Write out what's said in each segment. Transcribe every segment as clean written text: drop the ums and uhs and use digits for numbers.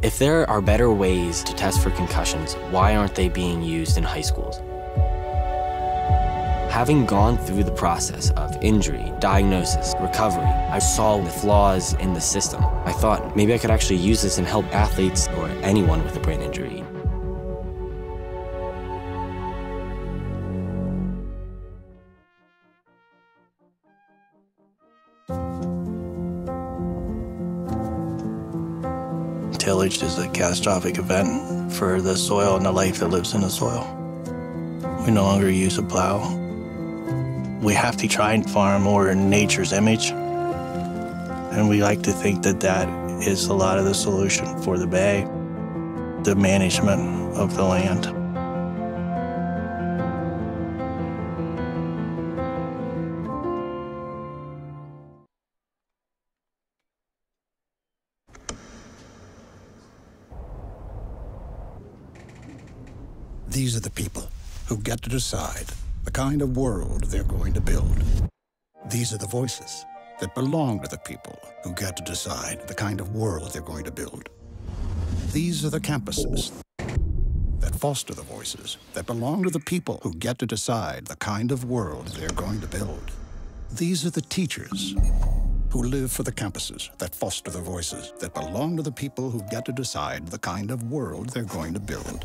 If there are better ways to test for concussions, why aren't they being used in high schools? Having gone through the process of injury, diagnosis, recovery, I saw the flaws in the system. I thought maybe I could actually use this and help athletes or anyone with a brain injury. Tillage is a catastrophic event for the soil and the life that lives in the soil. We no longer use a plow. We have to try and farm more in nature's image. And we like to think that that is a lot of the solution for the bay, the management of the land. These are the people who get to decide the kind of world they're going to build. These are the voices that belong to the people who get to decide the kind of world they're going to build. These are the campuses that foster the voices that belong to the people who get to decide the kind of world they're going to build. These are the teachers who live for the campuses that foster the voices that belong to the people who get to decide the kind of world they're going to build.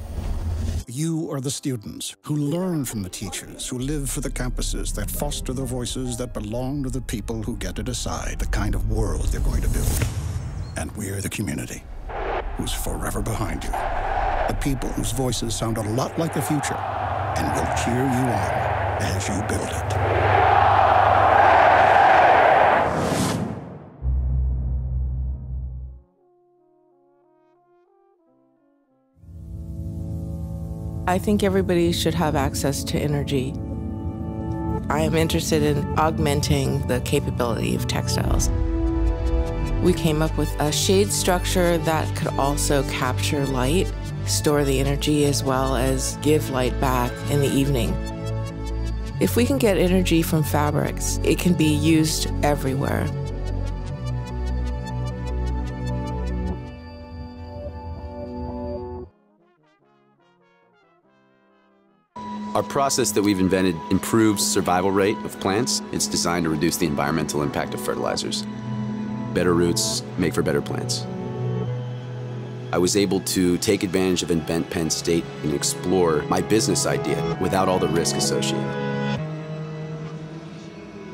You are the students who learn from the teachers who live for the campuses that foster the voices that belong to the people who get to decide the kind of world they're going to build. And we're the community who's forever behind you. The people whose voices sound a lot like the future and will cheer you on as you build it. I think everybody should have access to energy. I am interested in augmenting the capability of textiles. We came up with a shade structure that could also capture light, store the energy, as well as give light back in the evening. If we can get energy from fabrics, it can be used everywhere. Our process that we've invented improves survival rate of plants. It's designed to reduce the environmental impact of fertilizers. Better roots make for better plants. I was able to take advantage of Invent Penn State and explore my business idea without all the risk associated.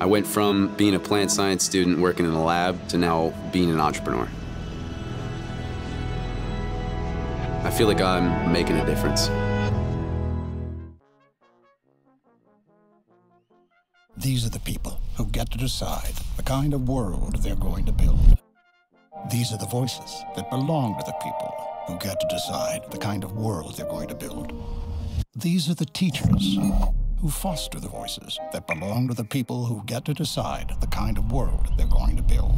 I went from being a plant science student working in a lab to now being an entrepreneur. I feel like I'm making a difference. These are the people who get to decide the kind of world they're going to build. These are the voices that belong to the people who get to decide the kind of world they're going to build. These are the teachers who foster the voices that belong to the people who get to decide the kind of world they're going to build.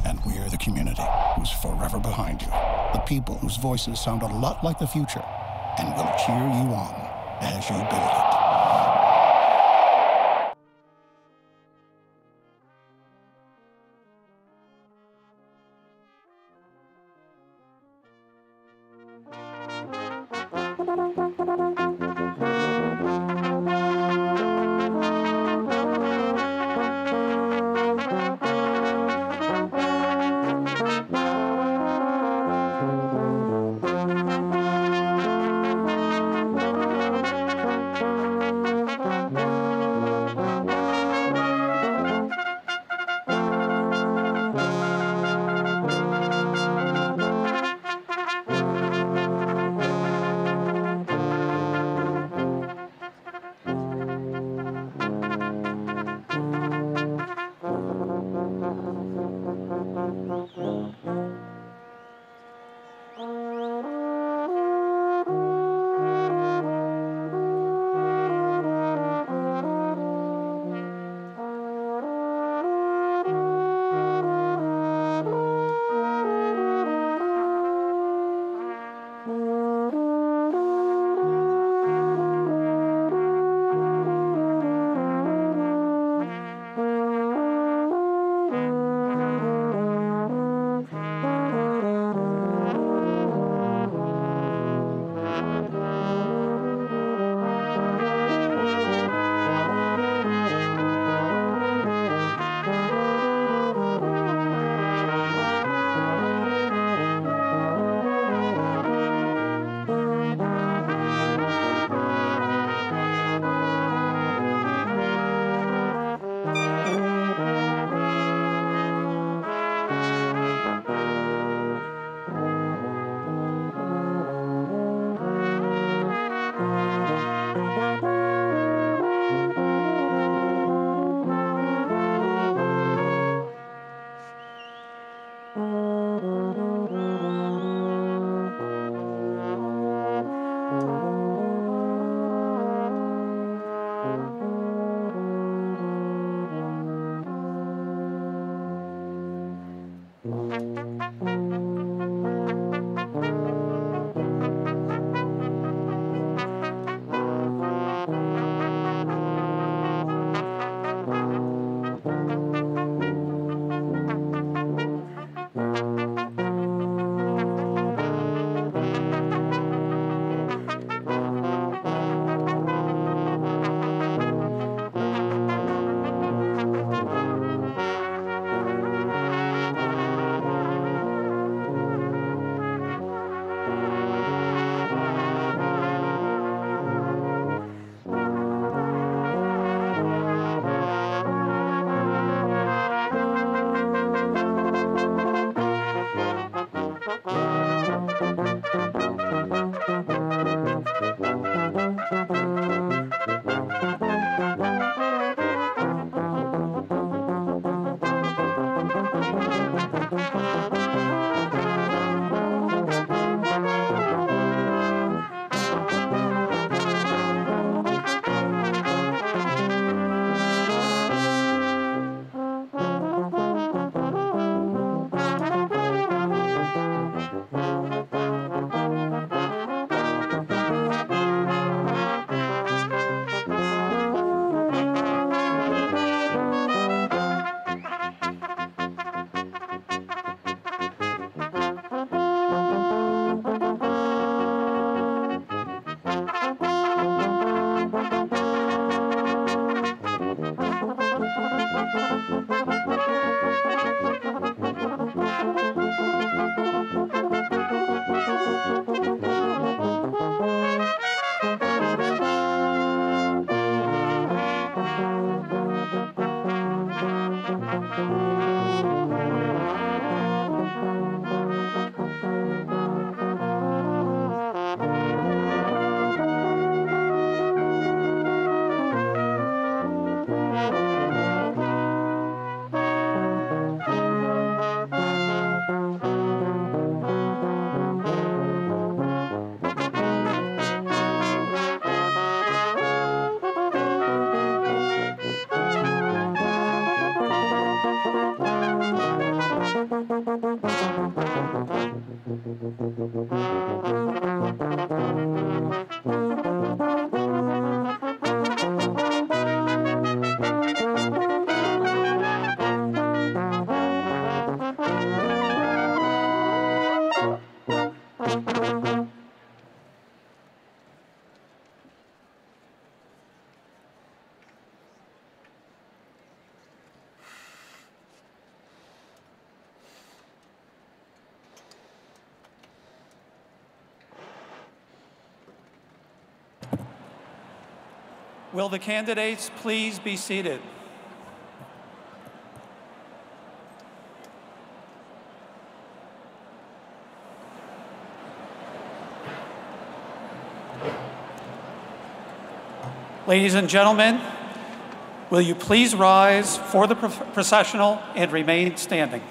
And we're the community who's forever behind you. The people whose voices sound a lot like the future and will cheer you on as you build it. Will the candidates please be seated? Ladies and gentlemen, will you please rise for the processional and remain standing?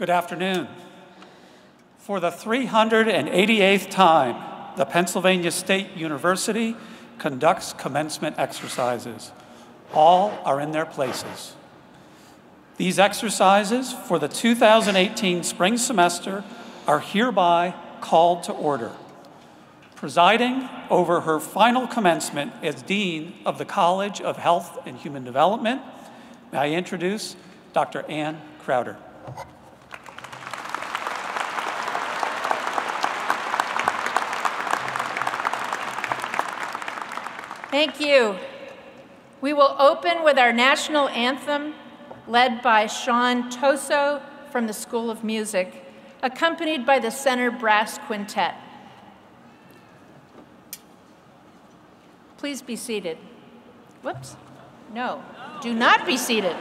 Good afternoon. For the 388th time, the Pennsylvania State University conducts commencement exercises. All are in their places. These exercises for the 2018 spring semester are hereby called to order. Presiding over her final commencement as Dean of the College of Health and Human Development, may I introduce Dr. Ann Crowder. Thank you. We will open with our national anthem, led by Sean Toso from the School of Music, accompanied by the Center Brass Quintet. Please be seated. Whoops. No, do not be seated.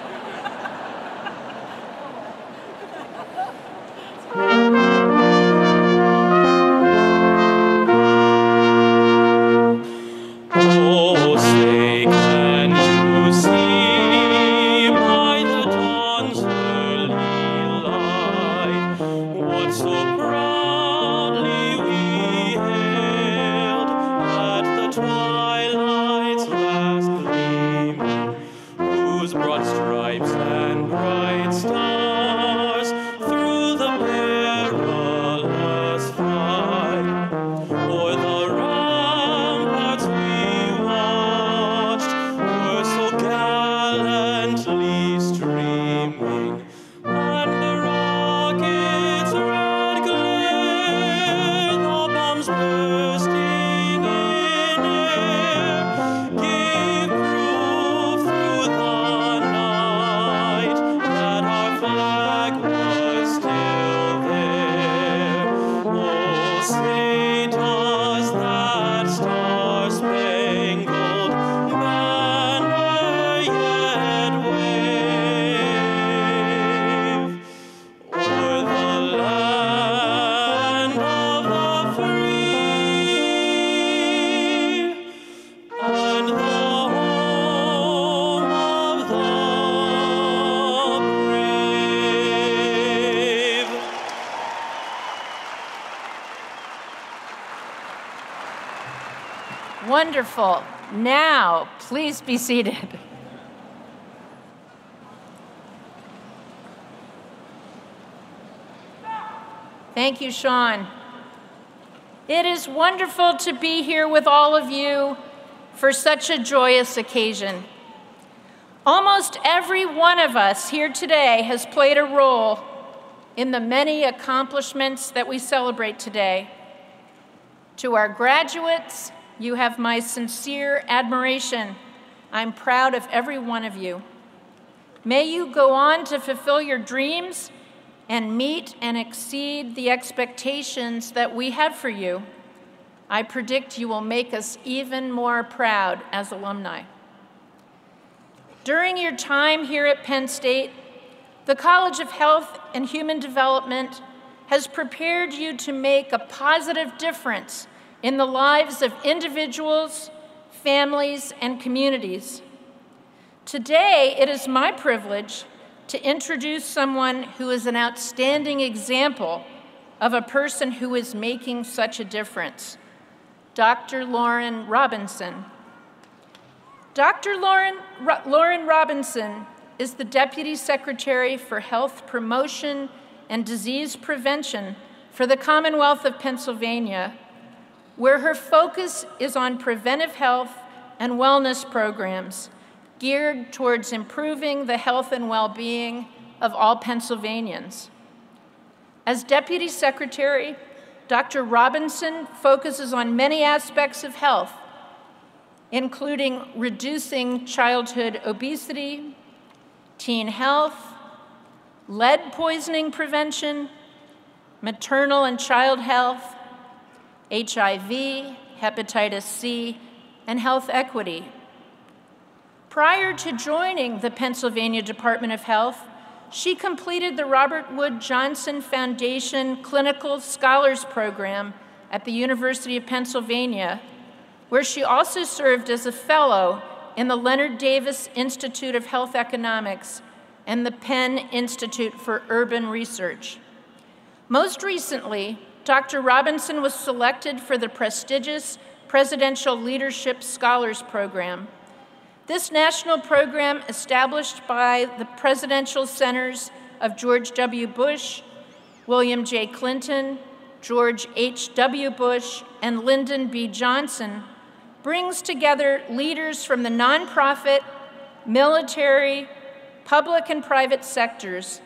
wonderful. Now, please be seated. Thank you, Sean. It is wonderful to be here with all of you for such a joyous occasion. Almost every one of us here today has played a role in the many accomplishments that we celebrate today. To our graduates, you have my sincere admiration. I'm proud of every one of you. May you go on to fulfill your dreams and meet and exceed the expectations that we have for you. I predict you will make us even more proud as alumni. During your time here at Penn State, the College of Health and Human Development has prepared you to make a positive difference in the lives of individuals, families, and communities. Today, it is my privilege to introduce someone who is an outstanding example of a person who is making such a difference, Dr. Lauren Robinson. Dr. Lauren Robinson is the Deputy Secretary for Health Promotion and Disease Prevention for the Commonwealth of Pennsylvania, where her focus is on preventive health and wellness programs geared towards improving the health and well-being of all Pennsylvanians. As Deputy Secretary, Dr. Robinson focuses on many aspects of health, including reducing childhood obesity, teen health, lead poisoning prevention, maternal and child health, HIV, hepatitis C, and health equity. Prior to joining the Pennsylvania Department of Health, she completed the Robert Wood Johnson Foundation Clinical Scholars Program at the University of Pennsylvania, where she also served as a fellow in the Leonard Davis Institute of Health Economics and the Penn Institute for Urban Research. Most recently, Dr. Robinson was selected for the prestigious Presidential Leadership Scholars Program. This national program, established by the Presidential Centers of George W. Bush, William J. Clinton, George H.W. Bush, and Lyndon B. Johnson, brings together leaders from the nonprofit, military, public and private sectors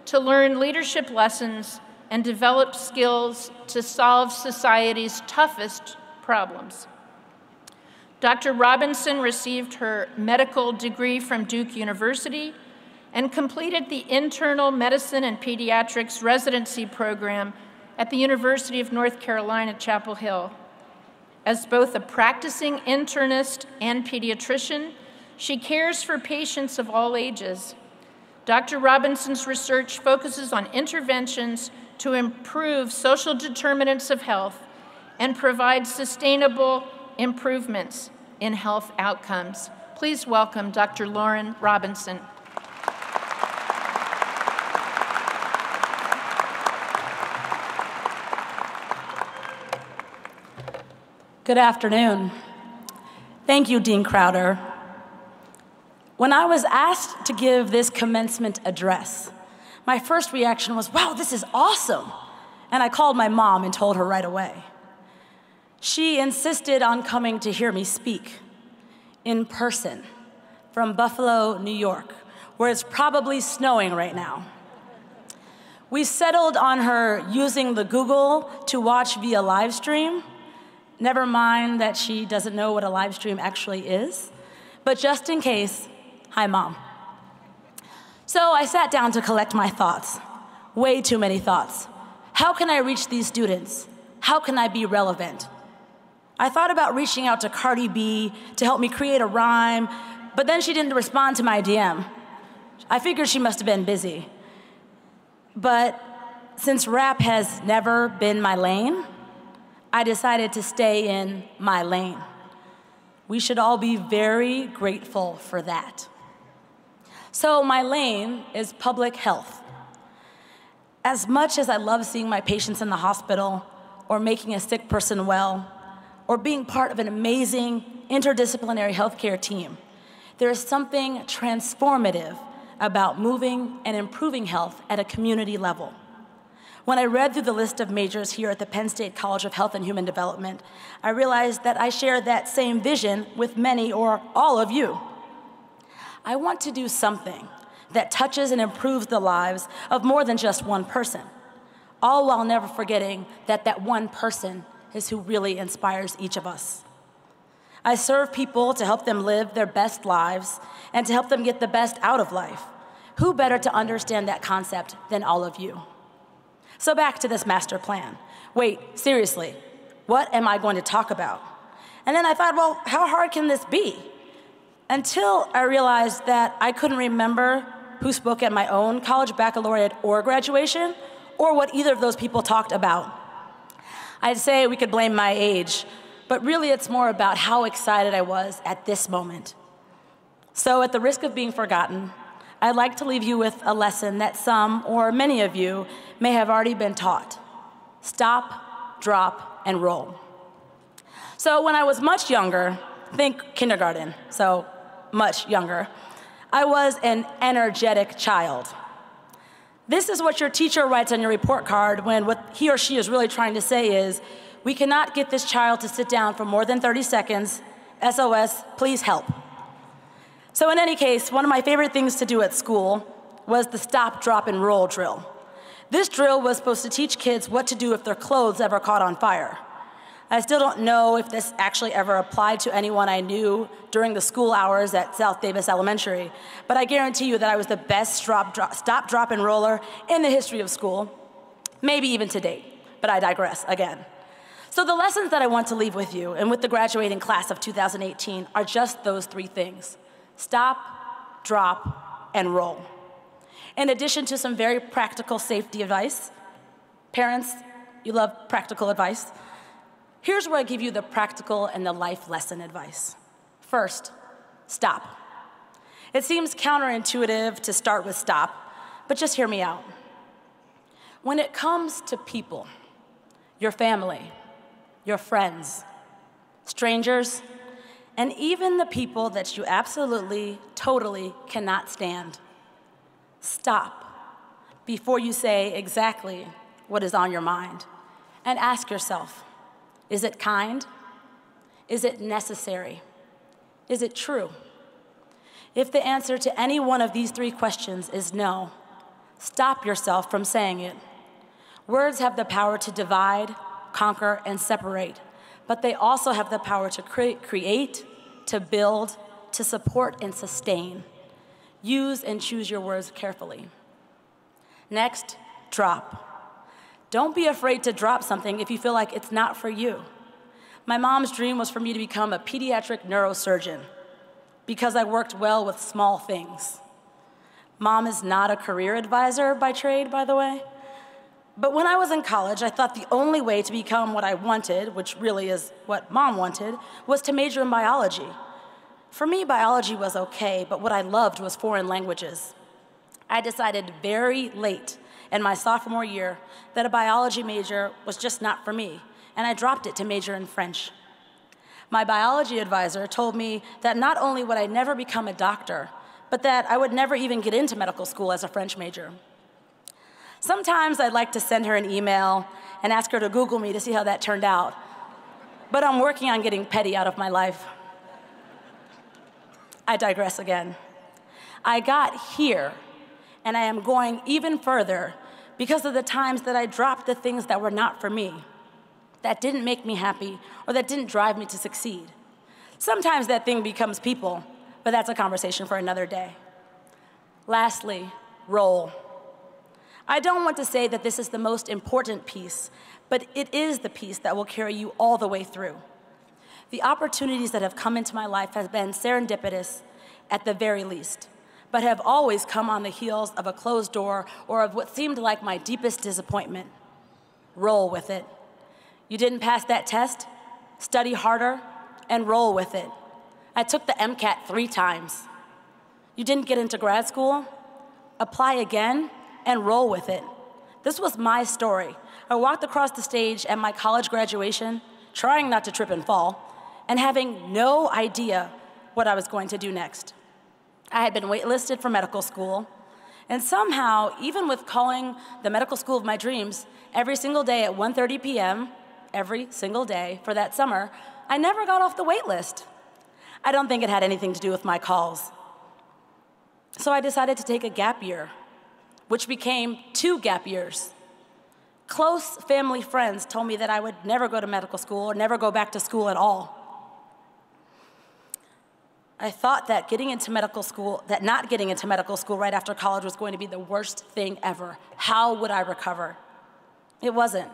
to learn leadership lessons and develop skills to solve society's toughest problems. Dr. Robinson received her medical degree from Duke University and completed the Internal Medicine and Pediatrics Residency Program at the University of North Carolina, Chapel Hill. As both a practicing internist and pediatrician, she cares for patients of all ages. Dr. Robinson's research focuses on interventions to improve social determinants of health and provide sustainable improvements in health outcomes. Please welcome Dr. Lauren Robinson. Good afternoon. Thank you, Dean Crowder. When I was asked to give this commencement address, my first reaction was, wow, this is awesome. And I called my mom and told her right away. She insisted on coming to hear me speak in person from Buffalo, New York, where it's probably snowing right now. We settled on her using the Google to watch via live stream. Never mind that she doesn't know what a live stream actually is, but just in case, hi, Mom. So I sat down to collect my thoughts. Way too many thoughts. How can I reach these students? How can I be relevant? I thought about reaching out to Cardi B to help me create a rhyme, but then she didn't respond to my DM. I figured she must have been busy. But since rap has never been my lane, I decided to stay in my lane. We should all be very grateful for that. So my lane is public health. As much as I love seeing my patients in the hospital, or making a sick person well, or being part of an amazing interdisciplinary healthcare team. There is something transformative about moving and improving health at a community level. When I read through the list of majors here at the Penn State College of Health and Human Development, I realized that I share that same vision with many or all of you. I want to do something that touches and improves the lives of more than just one person, all while never forgetting that that one person is who really inspires each of us. I serve people to help them live their best lives and to help them get the best out of life. Who better to understand that concept than all of you? So back to this master plan. Wait, seriously, what am I going to talk about? And then I thought, well, how hard can this be? Until I realized that I couldn't remember who spoke at my own college baccalaureate or graduation, or what either of those people talked about. I'd say we could blame my age, but really it's more about how excited I was at this moment. So at the risk of being forgotten, I'd like to leave you with a lesson that some or many of you may have already been taught. Stop, drop, and roll. So when I was much younger, think kindergarten, so much younger, I was an energetic child. This is what your teacher writes on your report card when what he or she is really trying to say is, we cannot get this child to sit down for more than 30 seconds. SOS, please help. So in any case, one of my favorite things to do at school was the stop, drop, and roll drill. This drill was supposed to teach kids what to do if their clothes ever caught on fire. I still don't know if this actually ever applied to anyone I knew during the school hours at South Davis Elementary, but I guarantee you that I was the best stop, drop, and roller in the history of school, maybe even to date, but I digress again. So the lessons that I want to leave with you and with the graduating class of 2018 are just those three things: stop, drop, and roll. In addition to some very practical safety advice, parents, you love practical advice, here's where I give you the practical and the life lesson advice. First, stop. It seems counterintuitive to start with stop, but just hear me out. When it comes to people, your family, your friends, strangers, and even the people that you absolutely, totally cannot stand, stop before you say exactly what is on your mind and ask yourself, is it kind? Is it necessary? Is it true? If the answer to any one of these three questions is no, stop yourself from saying it. Words have the power to divide, conquer, and separate, but they also have the power to create, to build, to support, and sustain. Use and choose your words carefully. Next, drop. Don't be afraid to drop something if you feel like it's not for you. My mom's dream was for me to become a pediatric neurosurgeon because I worked well with small things. Mom is not a career advisor by trade, by the way. But when I was in college, I thought the only way to become what I wanted, which really is what Mom wanted, was to major in biology. For me, biology was okay, but what I loved was foreign languages. I decided very late in my sophomore year that a biology major was just not for me, and I dropped it to major in French. My biology advisor told me that not only would I never become a doctor, but that I would never even get into medical school as a French major. Sometimes I'd like to send her an email and ask her to Google me to see how that turned out, but I'm working on getting petty out of my life. I digress again. I got here, and I am going even further because of the times that I dropped the things that were not for me, that didn't make me happy, or that didn't drive me to succeed. Sometimes that thing becomes people, but that's a conversation for another day. Lastly, roll. I don't want to say that this is the most important piece, but it is the piece that will carry you all the way through. The opportunities that have come into my life have been serendipitous at the very least, but have always come on the heels of a closed door or of what seemed like my deepest disappointment. Roll with it. You didn't pass that test? Study harder and roll with it. I took the MCAT 3 times. You didn't get into grad school? Apply again and roll with it. This was my story. I walked across the stage at my college graduation trying not to trip and fall, and having no idea what I was going to do next. I had been waitlisted for medical school, and somehow, even with calling the medical school of my dreams every single day at 1:30 p.m., every single day for that summer, I never got off the wait list. I don't think it had anything to do with my calls. So I decided to take a gap year, which became 2 gap years. Close family friends told me that I would never go to medical school or never go back to school at all. I thought that not getting into medical school right after college was going to be the worst thing ever. How would I recover? It wasn't,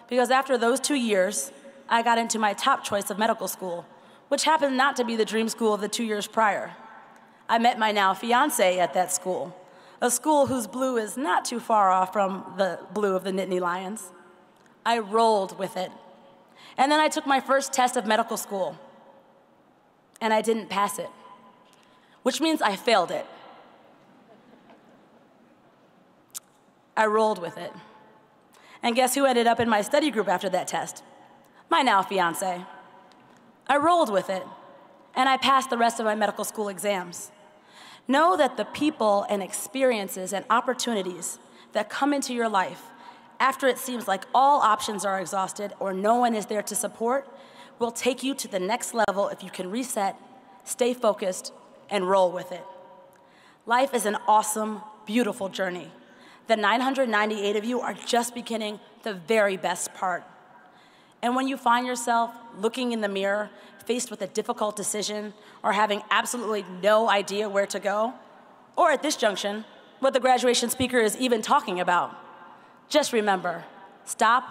because after those 2 years, I got into my top choice of medical school, which happened not to be the dream school of the 2 years prior. I met my now fiance at that school, a school whose blue is not too far off from the blue of the Nittany Lions. I rolled with it. And then I took my first test of medical school, and I didn't pass it, which means I failed it. I rolled with it. And guess who ended up in my study group after that test? My now fiance. I rolled with it, and I passed the rest of my medical school exams. Know that the people and experiences and opportunities that come into your life after it seems like all options are exhausted or no one is there to support will take you to the next level if you can reset, stay focused, and roll with it. Life is an awesome, beautiful journey. The 998 of you are just beginning the very best part. And when you find yourself looking in the mirror, faced with a difficult decision, or having absolutely no idea where to go, or at this junction, what the graduation speaker is even talking about, just remember, stop,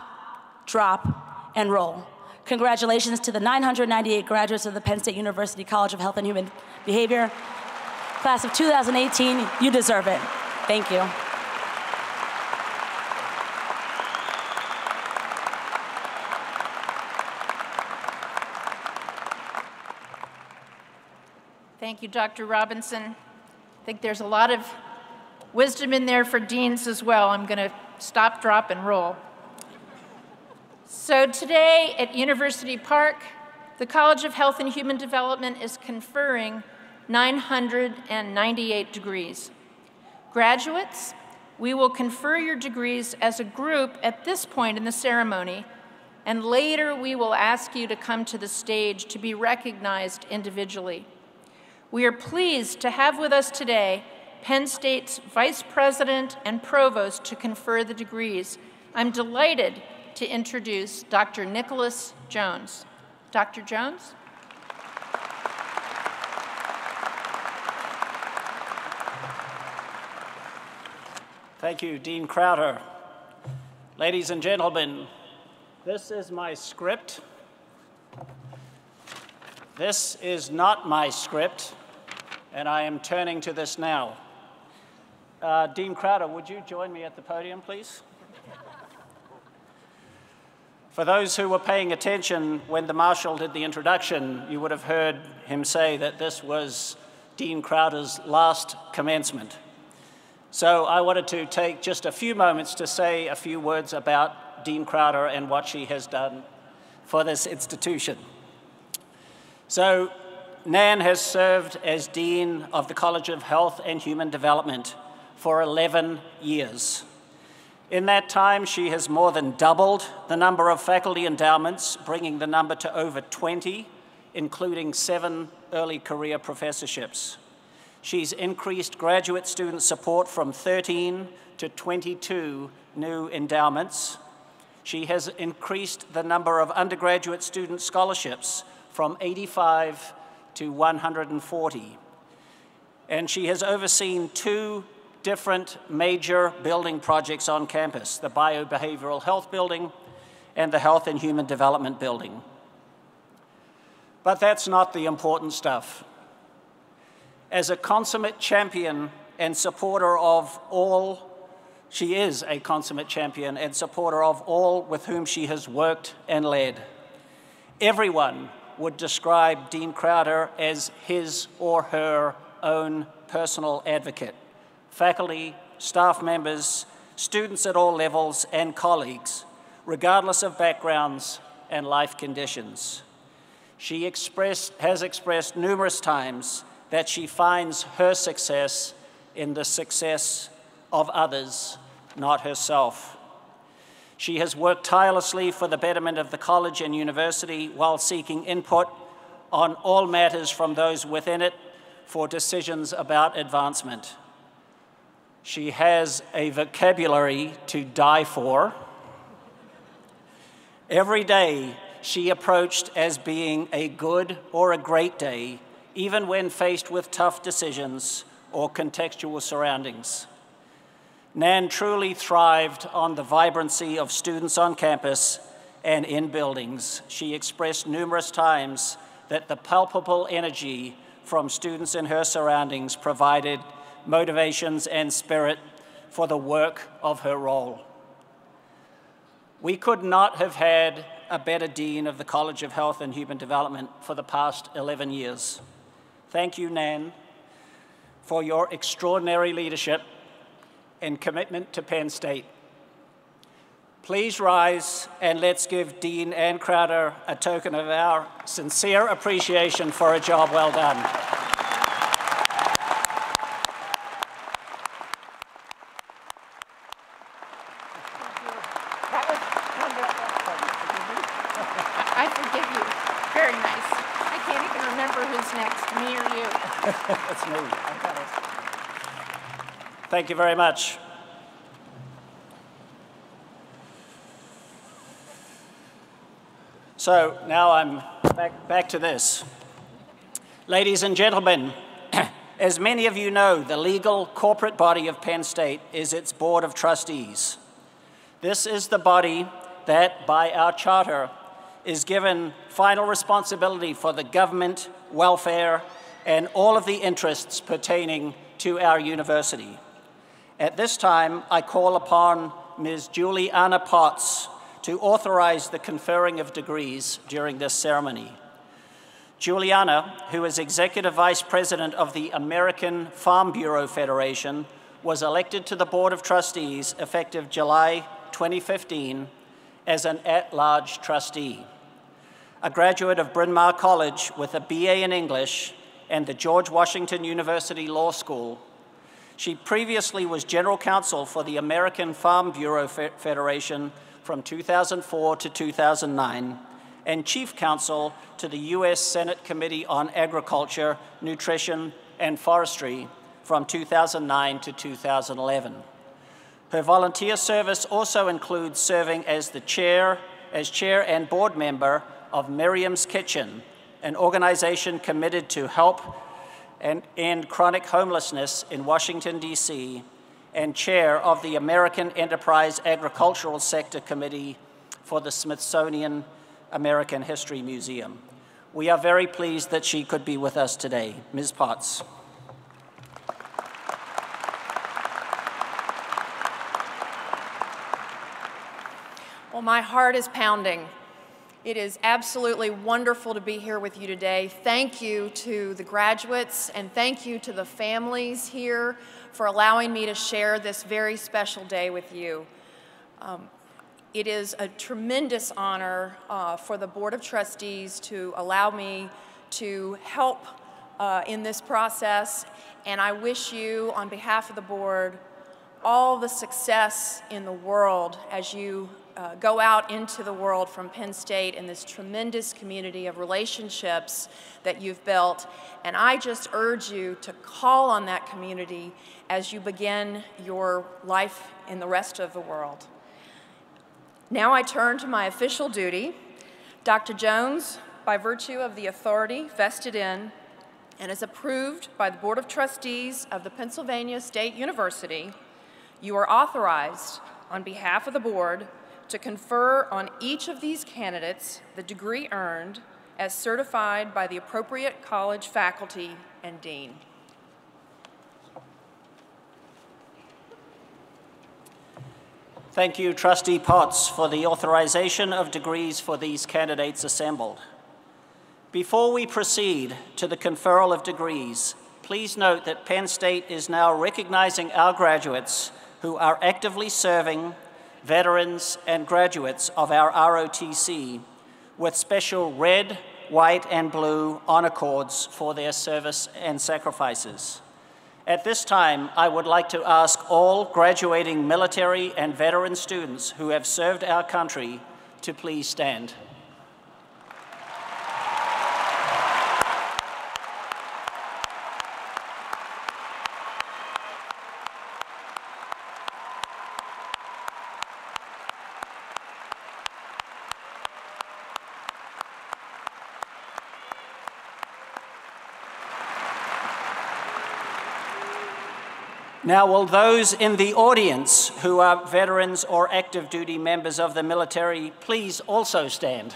drop, and roll. Congratulations to the 998 graduates of the Penn State University College of Health and Human Behavior. Class of 2018, you deserve it. Thank you. Thank you, Dr. Robinson. I think there's a lot of wisdom in there for deans as well. I'm going to stop, drop, and roll. So today at University Park, the College of Health and Human Development is conferring 998 degrees. Graduates, we will confer your degrees as a group at this point in the ceremony, and later we will ask you to come to the stage to be recognized individually. We are pleased to have with us today Penn State's Vice President and Provost to confer the degrees. I'm delighted to introduce Dr. Nicholas Jones. Dr. Jones? Thank you, Dean Crowder. Ladies and gentlemen, this is my script. This is not my script, and I am turning to this now. Dean Crowder, would you join me at the podium, please? For those who were paying attention when the Marshal did the introduction, you would have heard him say that this was Dean Crowder's last commencement. So I wanted to take just a few moments to say a few words about Dean Crowder and what she has done for this institution. So Nan has served as Dean of the College of Health and Human Development for 11 years. In that time, she has more than doubled the number of faculty endowments, bringing the number to over 20, including 7 early career professorships. She's increased graduate student support from 13 to 22 new endowments. She has increased the number of undergraduate student scholarships from 85 to 140. And she has overseen 2 different major building projects on campus, the Biobehavioral Health Building and the Health and Human Development Building. But that's not the important stuff. As a consummate champion and supporter of all, she is a consummate champion and supporter of all with whom she has worked and led. Everyone would describe Dean Crowder as his or her own personal advocate. Faculty, staff members, students at all levels, and colleagues, regardless of backgrounds and life conditions. She has expressed numerous times that she finds her success in the success of others, not herself. She has worked tirelessly for the betterment of the college and university while seeking input on all matters from those within it for decisions about advancement. She has a vocabulary to die for. Every day she approached as being a good or a great day, even when faced with tough decisions or contextual surroundings. Nan truly thrived on the vibrancy of students on campus and in buildings. She expressed numerous times that the palpable energy from students in her surroundings provided motivations and spirit for the work of her role. We could not have had a better dean of the College of Health and Human Development for the past 11 years. Thank you, Nan, for your extraordinary leadership and commitment to Penn State. Please rise and let's give Dean Ann Crowder a token of our sincere appreciation for a job well done. That was wonderful. I forgive you. Very nice. I can't even remember who's next, me or you. That's me. I got it. Thank you very much. So now I'm back to this. Ladies and gentlemen, as many of you know, the legal corporate body of Penn State is its Board of Trustees. This is the body that, by our charter, is given final responsibility for the government, welfare, and all of the interests pertaining to our university. At this time, I call upon Ms. Juliana Potts to authorize the conferring of degrees during this ceremony. Juliana, who is Executive Vice President of the American Farm Bureau Federation, was elected to the Board of Trustees effective July 2015 as an at-large trustee. A graduate of Bryn Mawr College with a BA in English and the George Washington University Law School, she previously was General Counsel for the American Farm Bureau Federation from 2004 to 2009, and Chief Counsel to the U.S. Senate Committee on Agriculture, Nutrition, and Forestry from 2009 to 2011. Her volunteer service also includes serving as chair and board member of Miriam's Kitchen, an organization committed to help and end chronic homelessness in Washington, D.C., and chair of the American Enterprise Agricultural Sector Committee for the Smithsonian American History Museum. We are very pleased that she could be with us today. Ms. Potts. Well, my heart is pounding. It is absolutely wonderful to be here with you today. Thank you to the graduates and thank you to the families here for allowing me to share this very special day with you. It is a tremendous honor for the Board of Trustees to allow me to help in this process, and I wish you, on behalf of the board, all the success in the world as you go out into the world from Penn State in this tremendous community of relationships that you've built. And I just urge you to call on that community as you begin your life in the rest of the world. Now I turn to my official duty. Dr. Jones, by virtue of the authority vested in and is approved by the Board of Trustees of the Pennsylvania State University, you are authorized on behalf of the board to confer on each of these candidates the degree earned as certified by the appropriate college faculty and dean. Thank you, Trustee Potts, for the authorization of degrees for these candidates assembled. Before we proceed to the conferral of degrees, please note that Penn State is now recognizing our graduates who are actively serving, veterans, and graduates of our ROTC with special red, white, and blue honor cords for their service and sacrifices. At this time, I would like to ask all graduating military and veteran students who have served our country to please stand. Now, will those in the audience who are veterans or active duty members of the military please also stand?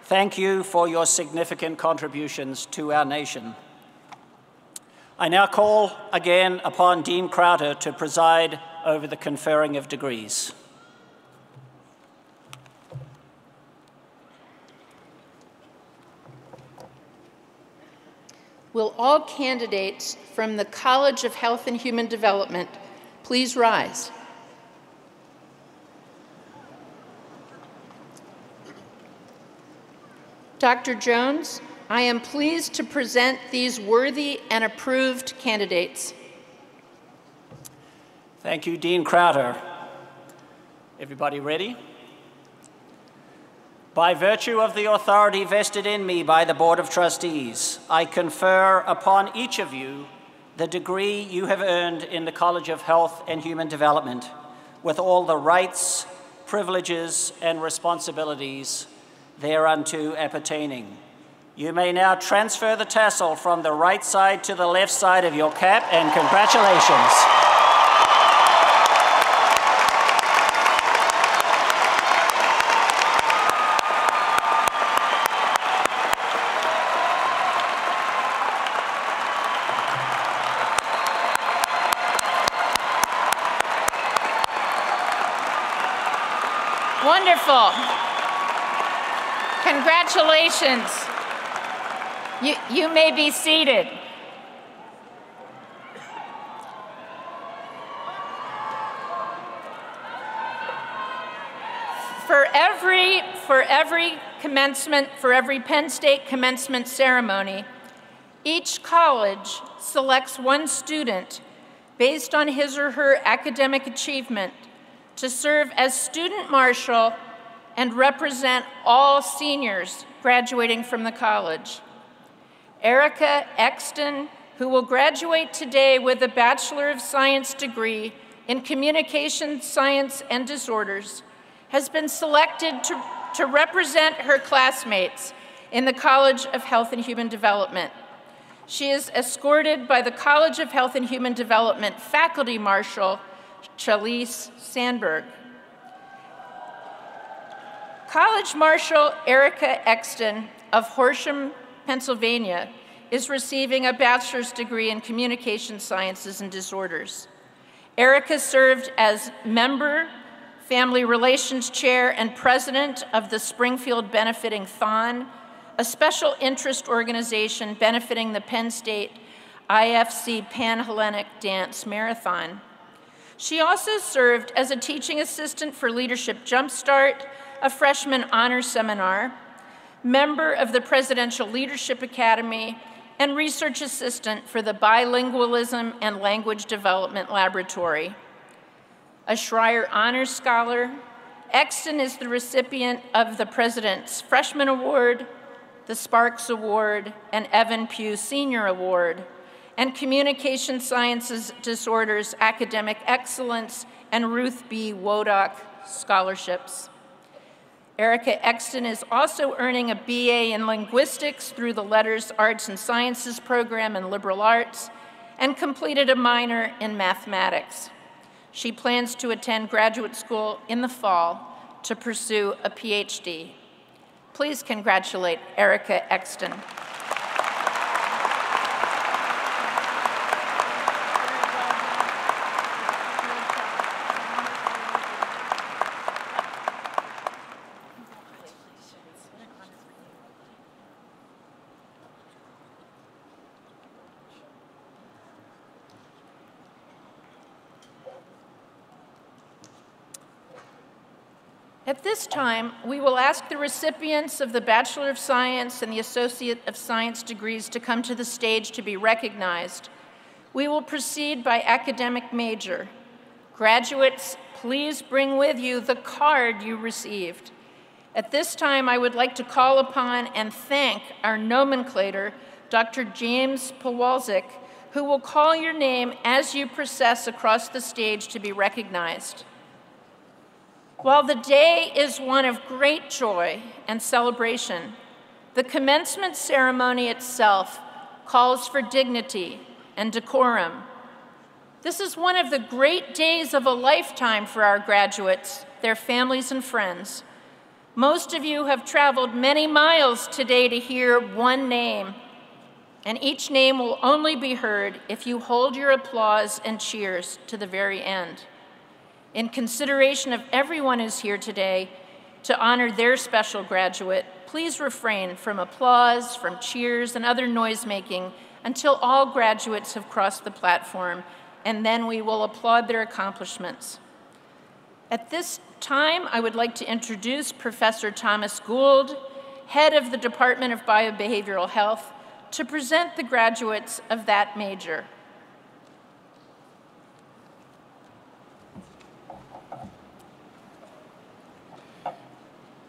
Thank you for your significant contributions to our nation. I now call again upon Dean Crowder to preside over the conferring of degrees. Will all candidates from the College of Health and Human Development please rise? Dr. Jones, I am pleased to present these worthy and approved candidates. Thank you, Dean Crowder. Everybody ready? By virtue of the authority vested in me by the Board of Trustees, I confer upon each of you the degree you have earned in the College of Health and Human Development, with all the rights, privileges, and responsibilities thereunto appertaining. You may now transfer the tassel from the right side to the left side of your cap, and congratulations. Wonderful. Congratulations. You may be seated. For every Penn State commencement ceremony, each college selects one student based on his or her academic achievement to serve as student marshal and represent all seniors graduating from the college. Erica Exton, who will graduate today with a Bachelor of Science degree in Communication Science and Disorders, has been selected to represent her classmates in the College of Health and Human Development. She is escorted by the College of Health and Human Development Faculty Marshal, Chalise Sandberg. College Marshal Erica Exton of Horsham, Pennsylvania, is receiving a bachelor's degree in Communication Sciences and Disorders. Erica served as member, Family Relations Chair, and President of the Springfield Benefiting Thon, a special interest organization benefiting the Penn State IFC Pan-Hellenic Dance Marathon. She also served as a teaching assistant for Leadership Jumpstart, a freshman honor seminar, member of the Presidential Leadership Academy, and research assistant for the Bilingualism and Language Development Laboratory. A Schreier Honors Scholar, Exton is the recipient of the President's Freshman Award, the Sparks Award, and Evan Pugh Senior Award, and Communication Sciences Disorders Academic Excellence and Ruth B. Wodock Scholarships. Erica Exton is also earning a BA in Linguistics through the Letters, Arts, and Sciences program in Liberal Arts, and completed a minor in Mathematics. She plans to attend graduate school in the fall to pursue a PhD. Please congratulate Erica Exton. At this time, we will ask the recipients of the Bachelor of Science and the Associate of Science degrees to come to the stage to be recognized. We will proceed by academic major. Graduates, please bring with you the card you received. At this time, I would like to call upon and thank our nomenclator, Dr. James Pawalczyk, who will call your name as you process across the stage to be recognized. While the day is one of great joy and celebration, the commencement ceremony itself calls for dignity and decorum. This is one of the great days of a lifetime for our graduates, their families and friends. Most of you have traveled many miles today to hear one name, and each name will only be heard if you hold your applause and cheers to the very end. In consideration of everyone who's here today to honor their special graduate, please refrain from applause, from cheers, and other noise-making until all graduates have crossed the platform, and then we will applaud their accomplishments. At this time, I would like to introduce Professor Thomas Gould, head of the Department of Biobehavioral Health, to present the graduates of that major.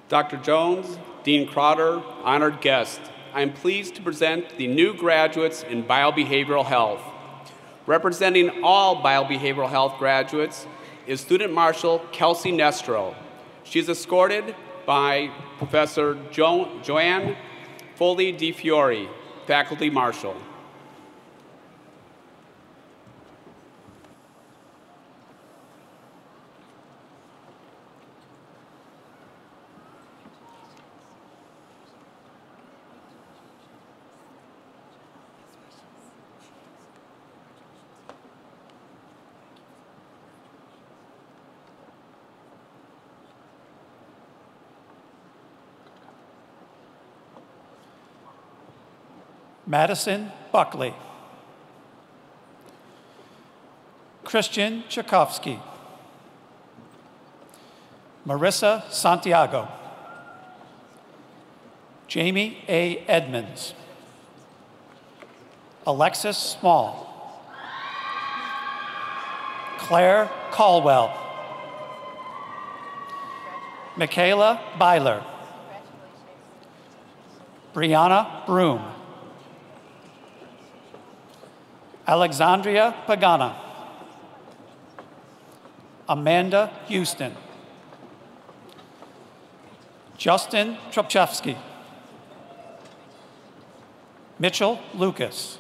Dr. Jones, Dean Crowder, honored guests, I am pleased to present the new graduates in biobehavioral health. Representing all biobehavioral health graduates is Student Marshal Kelsey Nestro. She's escorted by Professor Joanne Foley DiFiore, Faculty Marshal. Madison Buckley. Christian Tchaikovsky. Marissa Santiago. Jamie A. Edmonds. Alexis Small. Claire Caldwell. Michaela Byler. Brianna Broom. Alexandria Pagana. Amanda Houston. Justin Tropchevsky. Mitchell Lucas.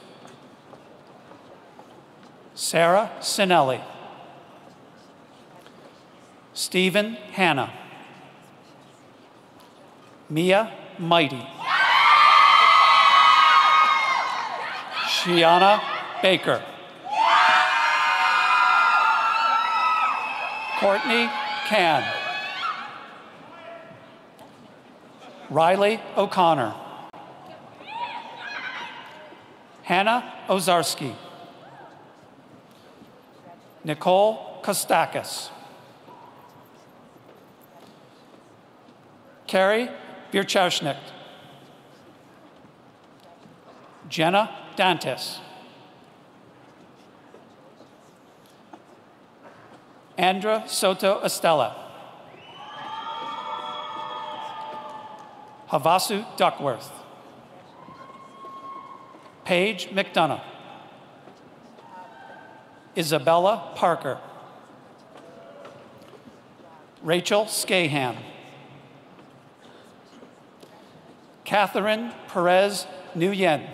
Sarah Sinelli. Stephen Hanna. Mia Mighty. Shiana Baker. Courtney Can. Riley O'Connor. Hannah Ozarski. Nicole Kostakis. Carrie Vierchaushnik. Jenna Dantes. Andra Soto Estella. Havasu Duckworth. Paige McDonough. Isabella Parker. Rachel Scahan. Catherine Perez Nguyen.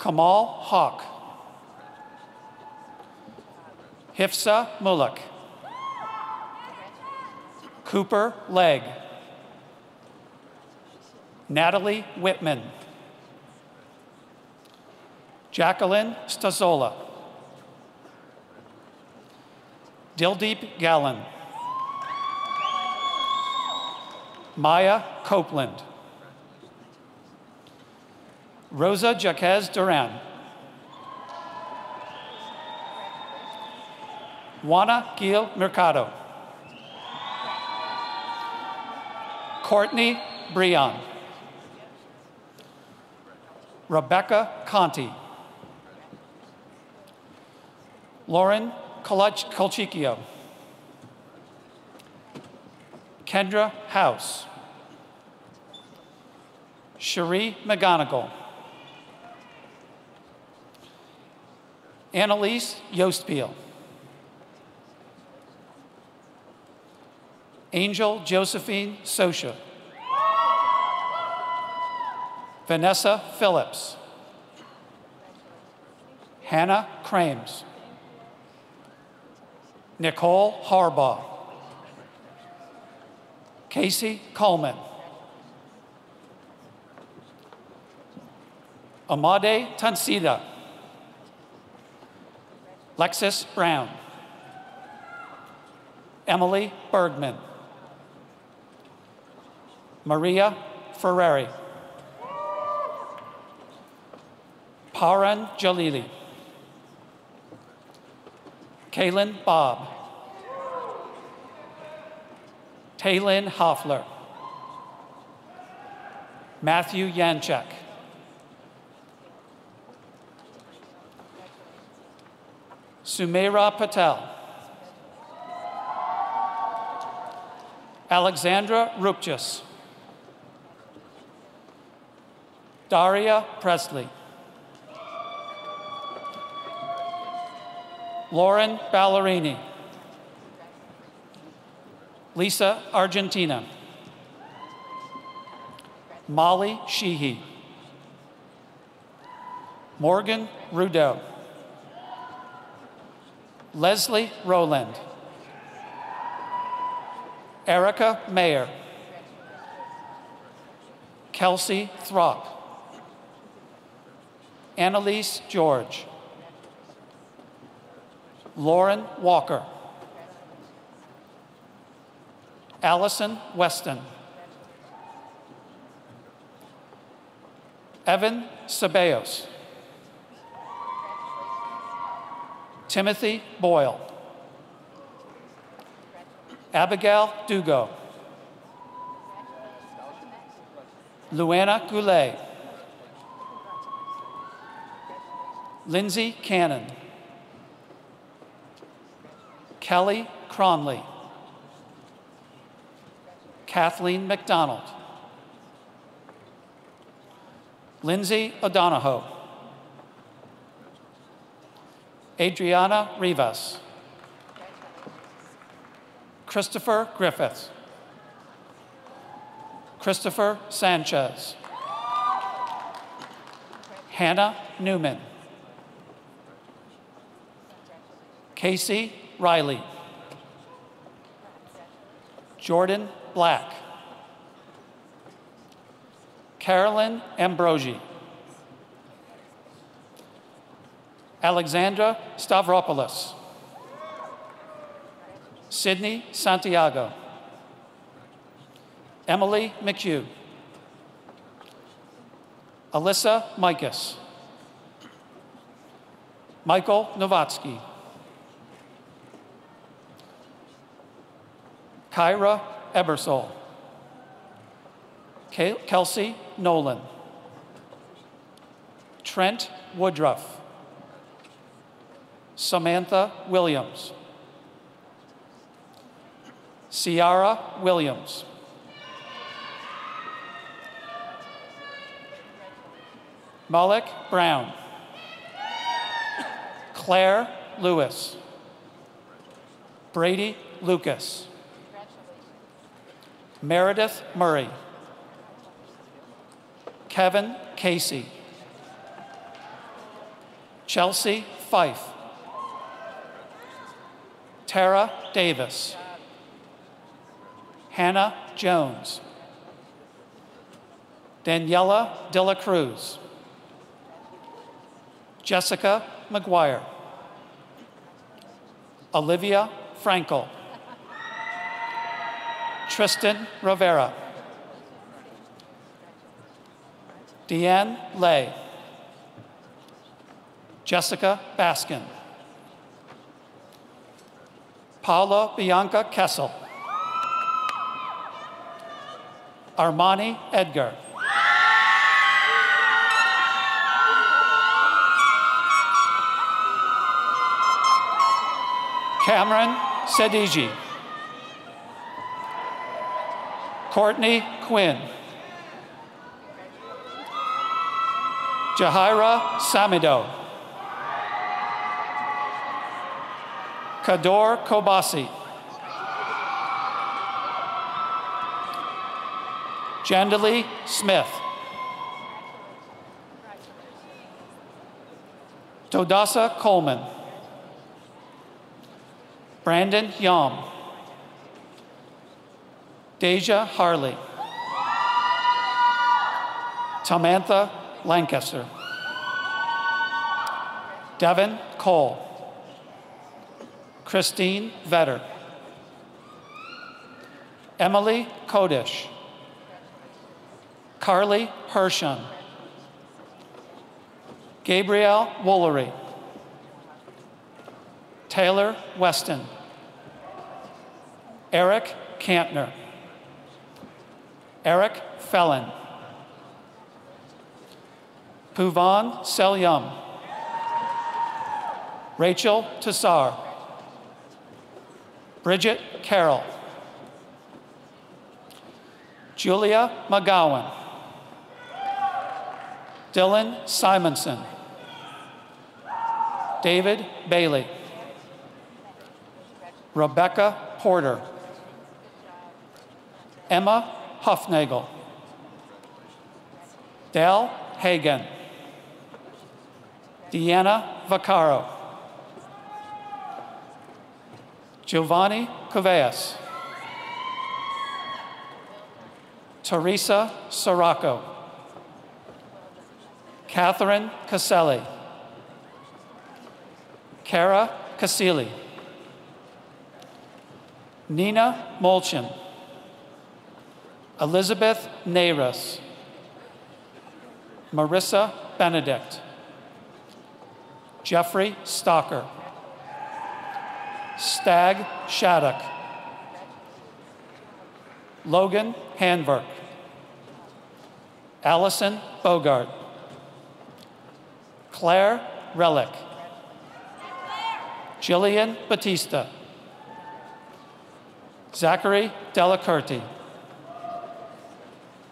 Kamal Hawk. Hifsa Muluk. Cooper Legg. Natalie Whitman. Jacqueline Stazola. Dildeep Gallen. Maya Copeland. Rosa Jaquez Duran. Juana Gil Mercado. Courtney Breon. Rebecca Conti. Lauren Colchicchio. Kendra House. Cherie McGonigal. Annalise Yostpeel. Angel Josephine Sosha. Vanessa Phillips. Hannah Crames. Nicole Harbaugh. Casey Coleman. Amade Tansida. Lexis Brown. Emily Bergman. Maria Ferreri. Paran Jalili. Kaylin Bob. Taylin Hoffler. Matthew Yanchek. Sumaira Patel. Alexandra Rupchus. Daria Presley. Lauren Ballerini. Lisa Argentina. Molly Sheehy. Morgan Rudeau. Leslie Rowland. Erica Mayer. Kelsey Throp. Annalise George. Lauren Walker. Allison Weston. Evan Ceballos. Timothy Boyle. Abigail Dugo. Luana Goulet. Lindsay Cannon. Kelly Cronley. Kathleen McDonald. Lindsay O'Donohoe. Adriana Rivas. Christopher Griffith. Christopher Sanchez. Hannah Newman. Casey Riley. Jordan Black. Carolyn Ambrosi. Alexandra Stavropoulos. Sydney Santiago. Emily McHugh. Alyssa Mikas. Michael Novatsky. Kyra Ebersol. Kelsey Nolan. Trent Woodruff. Samantha Williams. Ciara Williams. Malik Brown. Claire Lewis. Brady Lucas. Meredith Murray. Kevin Casey. Chelsea Fife. Tara Davis. Hannah Jones. Daniela De La Cruz. Jessica McGuire. Olivia Frankel. Tristan Rivera. Deanne Lay. Jessica Baskin. Paula Bianca Kessel. Armani Edgar. Cameron Sedigi. Courtney Quinn. Jahira Samido. Kador Kobasi. Jandali Smith. Todasa Coleman. Brandon Yom. Deja Harley. Samantha Lancaster. Devin Cole. Christine Vetter. Emily Kodish. Carly Hershon. Gabrielle Woolery. Taylor Weston. Eric Kantner. Eric Felon. Puvan Selyum. Rachel Tassar. Bridget Carroll. Julia McGowan. Dylan Simonson. David Bailey. Rebecca Porter. Emma Huffnagel. Dale Hagan. Deanna Vaccaro. Giovanni Cuevas. Teresa Sirocco. Catherine Caselli. Kara Casili. Nina Molchin. Elizabeth Neiras. Marissa Benedict. Jeffrey Stalker. Stag Shattuck. Logan Hanberg. Allison Bogart. Claire Relic. Jillian Batista. Zachary Delacurti.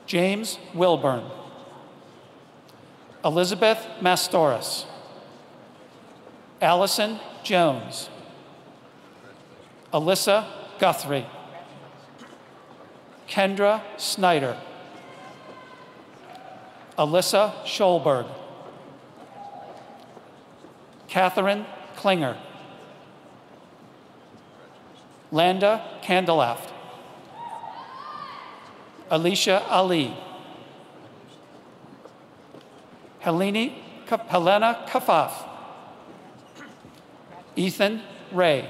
James Wilburn. Elizabeth Mastoris. Allison Jones. Alyssa Guthrie. Kendra Snyder. Alyssa Scholberg. Catherine Klinger. Landa Candelaft. Alicia Ali. Helena Kafaf. Ethan Ray.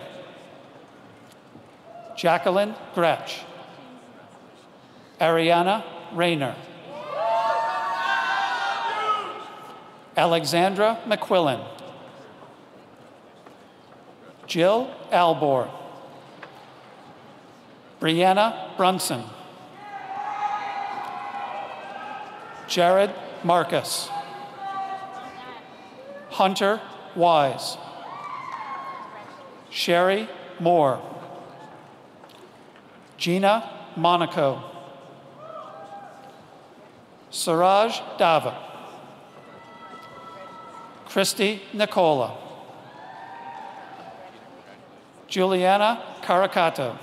Jacqueline Gretsch. Ariana Rayner. Alexandra McQuillan. Jill Albor. Brianna Brunson. Jared Marcus. Hunter Wise. Sherry Moore. Gina Monaco. Suraj Dava. Christy Nicola. Juliana Caracato.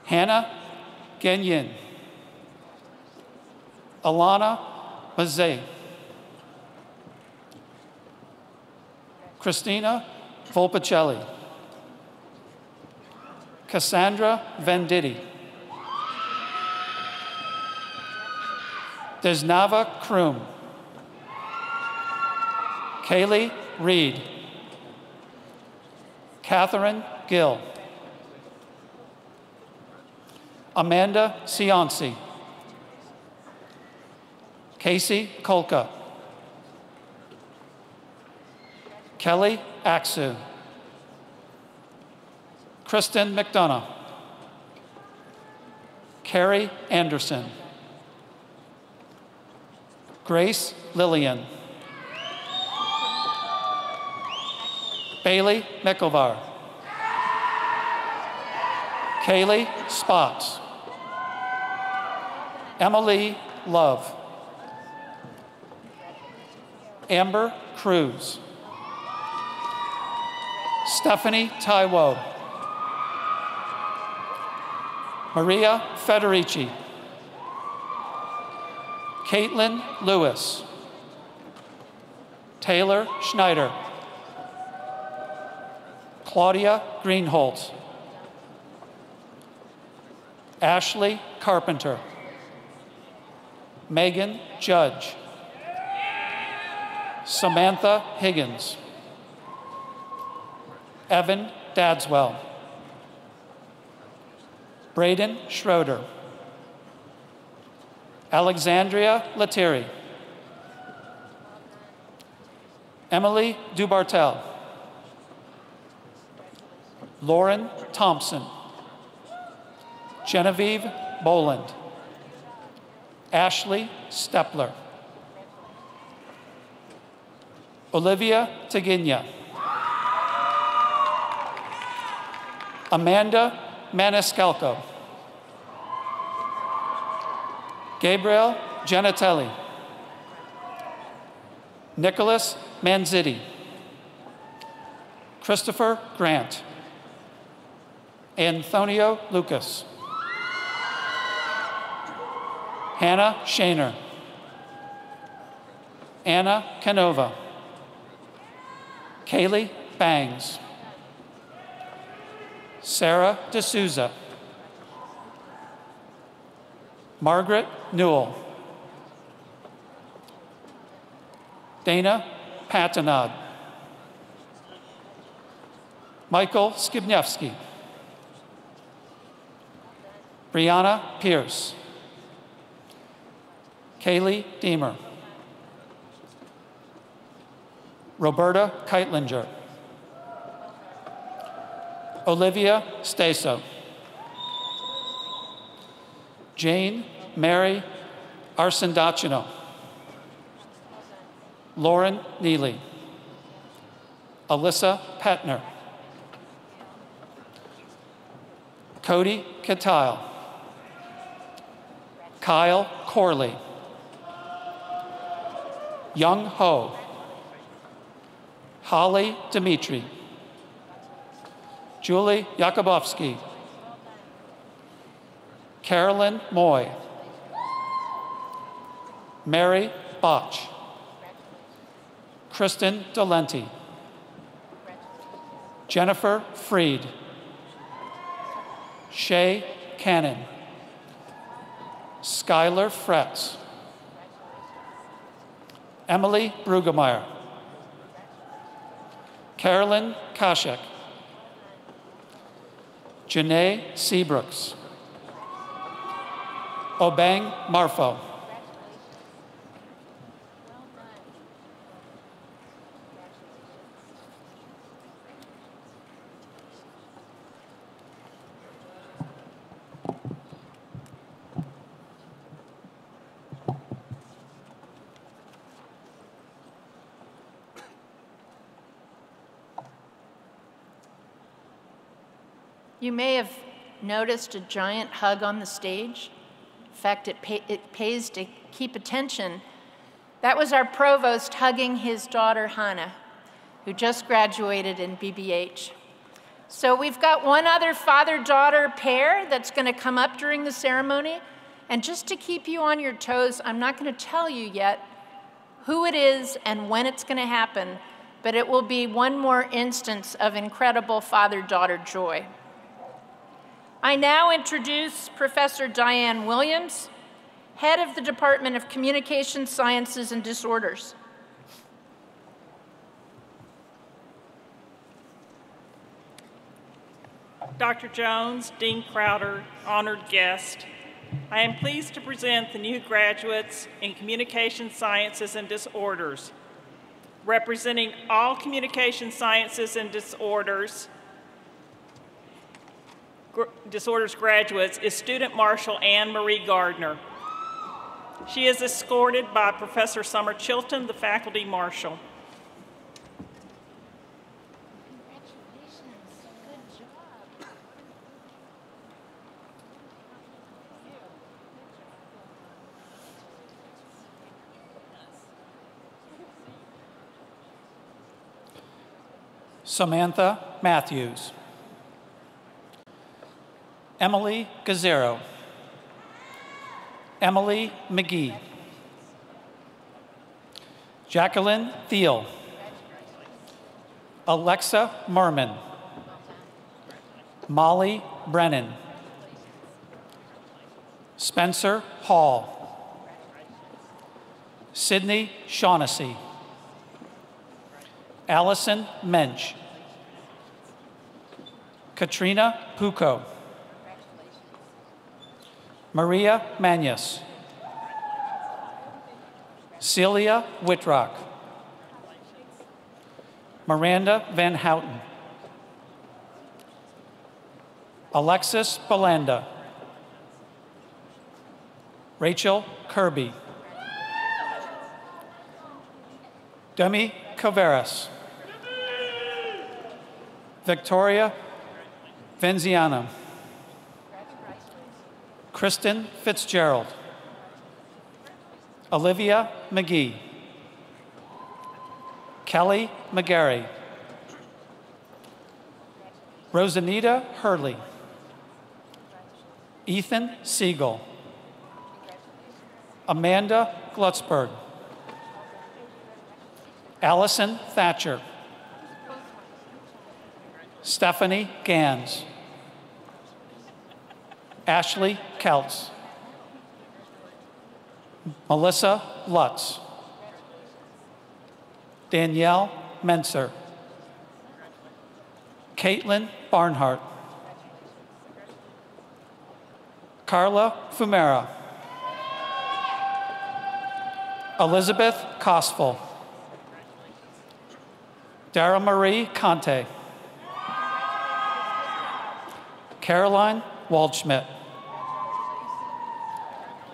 Hannah Genyin. Alana Mazay. Christina Volpicelli. Cassandra Venditti. Desnava Kroom. Kaylee Reed. Catherine Gill. Amanda Cianci. Casey Kolka. Kelly Aksu. Kristen McDonough. Carrie Anderson. Grace Lillian. Bailey Mickelvar. Kaylee Spots. Emily Love. Amber Cruz. Stephanie Taiwo. Maria Federici. Caitlin Lewis. Taylor Schneider. Claudia Greenholtz. Ashley Carpenter. Megan Judge. Samantha Higgins. Evan Dadswell. Braden Schroeder. Alexandria Lettieri. Emily Dubartel. Lauren Thompson. Genevieve Boland. Ashley Stepler. Olivia Teginia. Amanda Maniscalco. Gabriel Genatelli. Nicholas Manzitti. Christopher Grant. Antonio Lucas. Hannah Shaner. Anna Canova. Kaylee Bangs. Sarah D'Souza. Margaret Newell. Dana Patanod. Michael Skibniewski. Brianna Pierce. Kaylee Deemer. Roberta Keitlinger. Olivia Staso. Jane Mary Arsendacino. Lauren Neely. Alyssa Petner. Cody Cattile. Kyle Corley. Young Ho. Holly Dimitri. Julie Yakubovsky. Carolyn Moy. Mary Botch. Kristen Dolenti. Jennifer Freed. Shay Cannon. Skylar Fretz. Emily Brugemeyer. Carolyn Kashek. Janae Seabrooks. Obang Marfo. You may have noticed a giant hug on the stage. In fact, it pays to keep attention. That was our provost hugging his daughter, Hannah, who just graduated in BBH. So we've got one other father-daughter pair that's going to come up during the ceremony. And just to keep you on your toes, I'm not going to tell you yet who it is and when it's going to happen, but it will be one more instance of incredible father-daughter joy. I now introduce Professor Diane Williams, head of the Department of Communication Sciences and Disorders. Dr. Jones, Dean Crowder, honored guest, I am pleased to present the new graduates in Communication Sciences and Disorders. Representing all communication sciences and disorders graduates is Student Marshal Anne Marie Gardner. She is escorted by Professor Summer Chilton, the Faculty Marshal. Samantha Matthews. Emily Gazzaro. Emily McGee. Jacqueline Thiel. Alexa Merman. Molly Brennan. Spencer Hall. Sydney Shaughnessy. Allison Mensch. Katrina Pucco. Maria Manius. Celia Whitrock. Miranda Van Houten. Alexis Belanda. Rachel Kirby. Demi Caveras. Victoria Venziano. Kristen Fitzgerald. Olivia McGee. Kelly McGarry. Rosanita Hurley. Ethan Siegel. Amanda Glutzberg. Allison Thatcher. Stephanie Gans. Ashley Keltz. Melissa Lutz. Danielle Menser. Caitlin Barnhart. Carla Fumera. Elizabeth Kosful. Dara Marie Conte. Caroline Waldschmidt.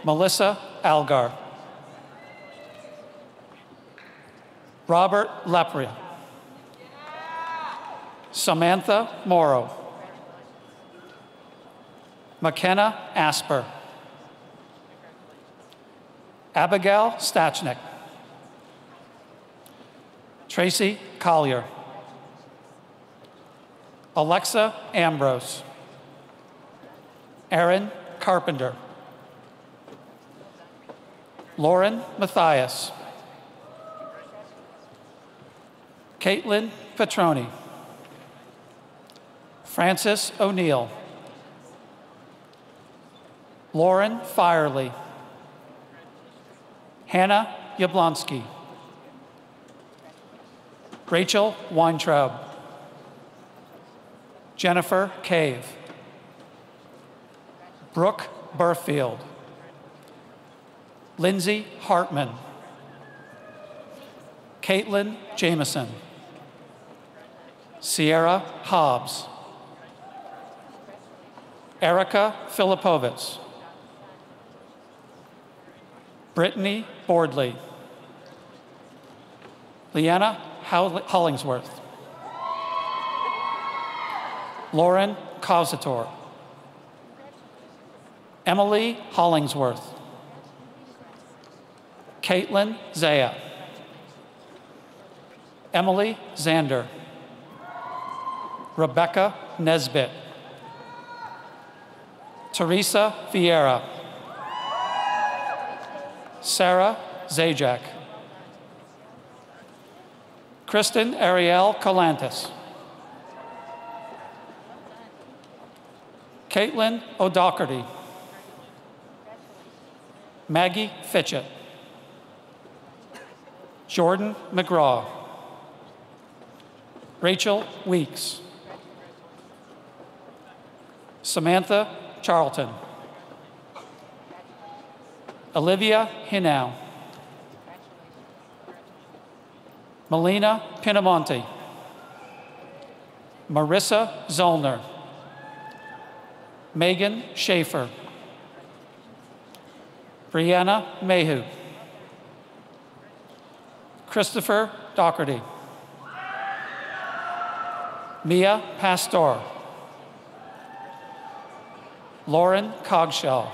Melissa Algar. Robert Lepria. Samantha Morrow. McKenna Asper. Abigail Stachnik. Tracy Collier. Alexa Ambrose. Aaron Carpenter. Lauren Mathias. Caitlin Petroni. Francis O'Neill. Lauren Firely. Hannah Yablonsky. Rachel Weintraub. Jennifer Cave. Brooke Burfield. Lindsay Hartman. Caitlin Jameson. Sierra Hobbs. Erica Filipovitz. Brittany Bordley. Leanna Hollingsworth. Lauren Causator. Emily Hollingsworth. Caitlin Zaya. Emily Zander. Rebecca Nesbitt. Teresa Vieira. Sarah Zajac. Kristen Ariel Calantis. Caitlin O'Doherty. Maggie Fitchett. Jordan McGraw. Rachel Weeks. Samantha Charlton. Olivia Hinau. Melina Pinamonte, Marissa Zollner, Megan Schaefer, Brianna Mayhew, Christopher Doherty, Mia Pastor, Lauren Cogshell,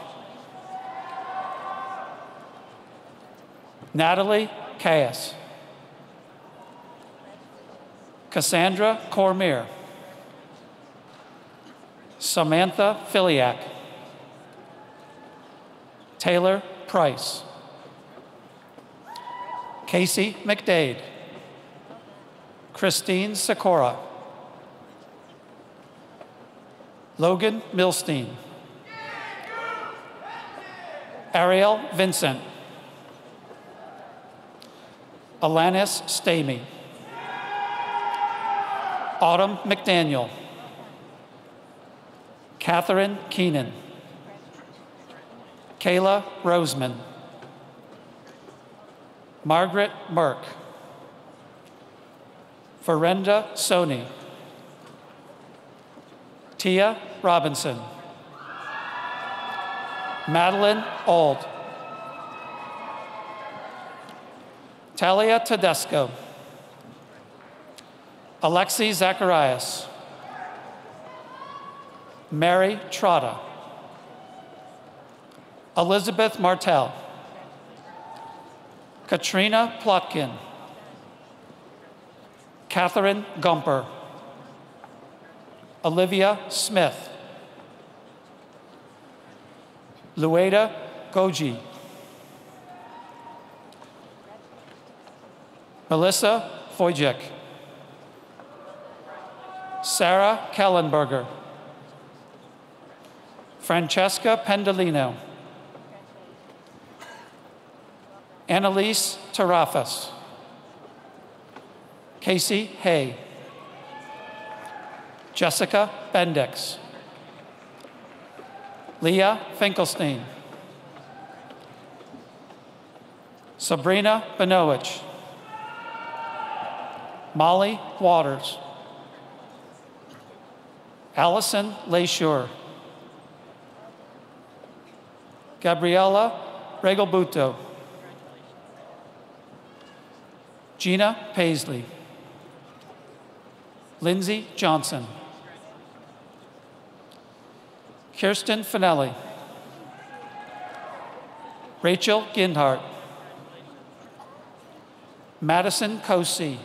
Natalie Caius, Cassandra Cormier, Samantha Filiak, Taylor Price, Casey McDade, Christine Sikora, Logan Milstein, Ariel Vincent, Alanis Stamey, Autumn McDaniel, Catherine Keenan, Kayla Roseman, Margaret Merck, Verenda Soni, Tia Robinson, Madeline Auld, Talia Tedesco, Alexi Zacharias, Mary Trotta, Elizabeth Martell, Katrina Plotkin, Catherine Gumper, Olivia Smith, Lueda Goji, Melissa Wojcik, Sarah Kellenberger, Francesca Pendolino, Annalise Tarafas, Casey Hay, Jessica Bendix, Leah Finkelstein, Sabrina Benowich, Molly Waters, Allison Leisure, Gabriela Regalbuto, Gina Paisley, Lindsay Johnson, Kirsten Finelli, Rachel Ginhart, Madison Cosi,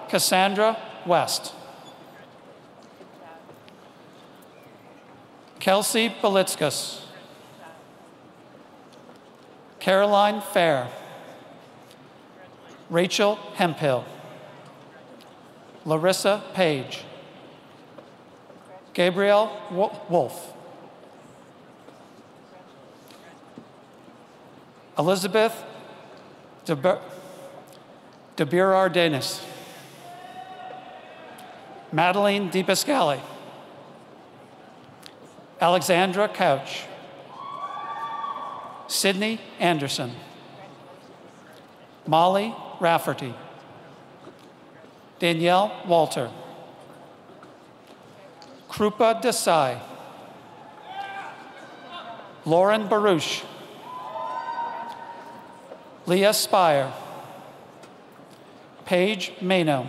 Cassandra West, Kelsey Belitskas, Caroline Fair, Rachel Hemphill, Larissa Page, Gabrielle Wolf, Elizabeth de Ardenis, Madeline DiPascali, Alexandra Couch, Sydney Anderson, Molly Rafferty, Danielle Walter, Krupa Desai, Lauren Baruch, Leah Spire, Paige Mano,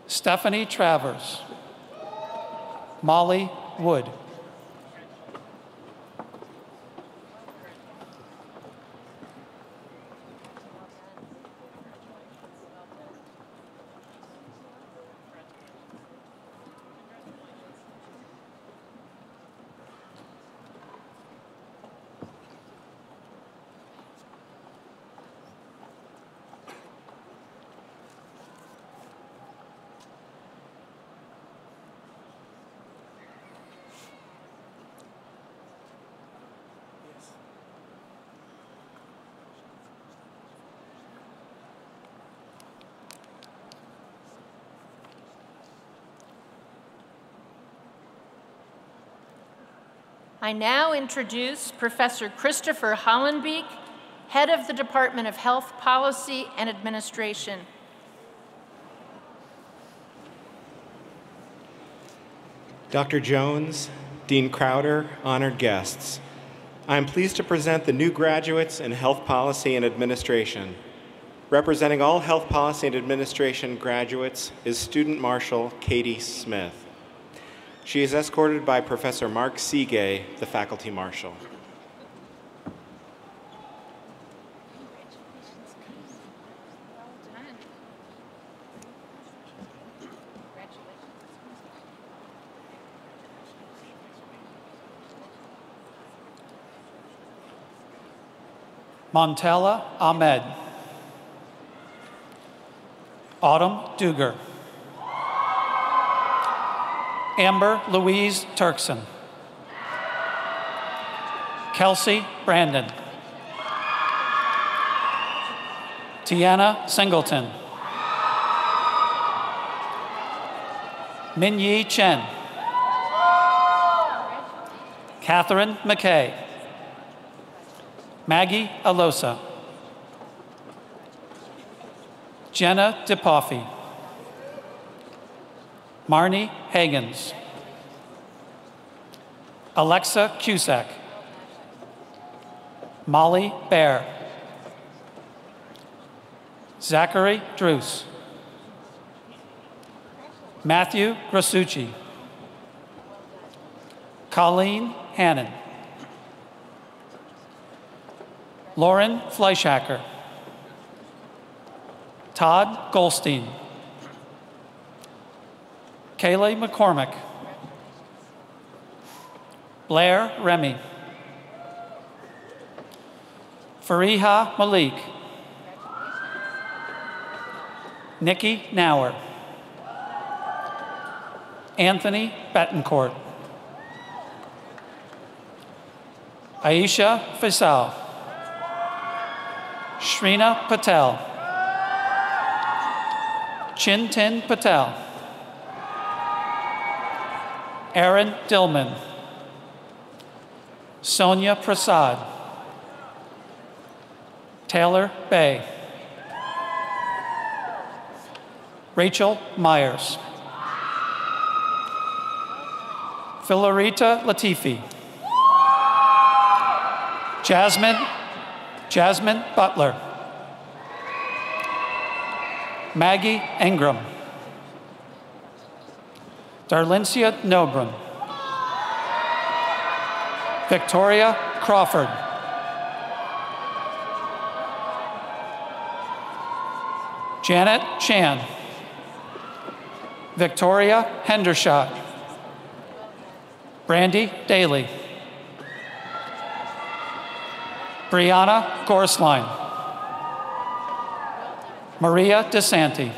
Stephanie Travers, Molly Wood. I now introduce Professor Christopher Hollenbeek, Head of the Department of Health Policy and Administration. Dr. Jones, Dean Crowder, honored guests, I am pleased to present the new graduates in Health Policy and Administration. Representing all Health Policy and Administration graduates is Student Marshal Katie Smith. She is escorted by Professor Mark Seagay, the Faculty Marshal. Montella Ahmed. Autumn Duger. Amber Louise Turkson. Kelsey Brandon. Tiana Singleton. Minyi Chen. Catherine McKay. Maggie Alosa. Jenna DePoffi. Marnie Hagens. Alexa Cusack. Molly Bear. Zachary Druce. Matthew Grasucci. Colleen Hannon. Lauren Fleischhacker. Todd Goldstein. Kaylee McCormick. Blair Remy. Fariha Malik. Nikki Nauer. Anthony Betancourt. Aisha Faisal. Shrina Patel. Chintin Patel. Aaron Dillman. Sonia Prasad. Taylor Bay. Rachel Myers. Filarita Latifi. Jasmine Butler. Maggie Ingram. Darlincia Nobron. Victoria Crawford. Janet Chan. Victoria Hendershot. Brandy Daly. Brianna Gorsline. Maria DeSanti.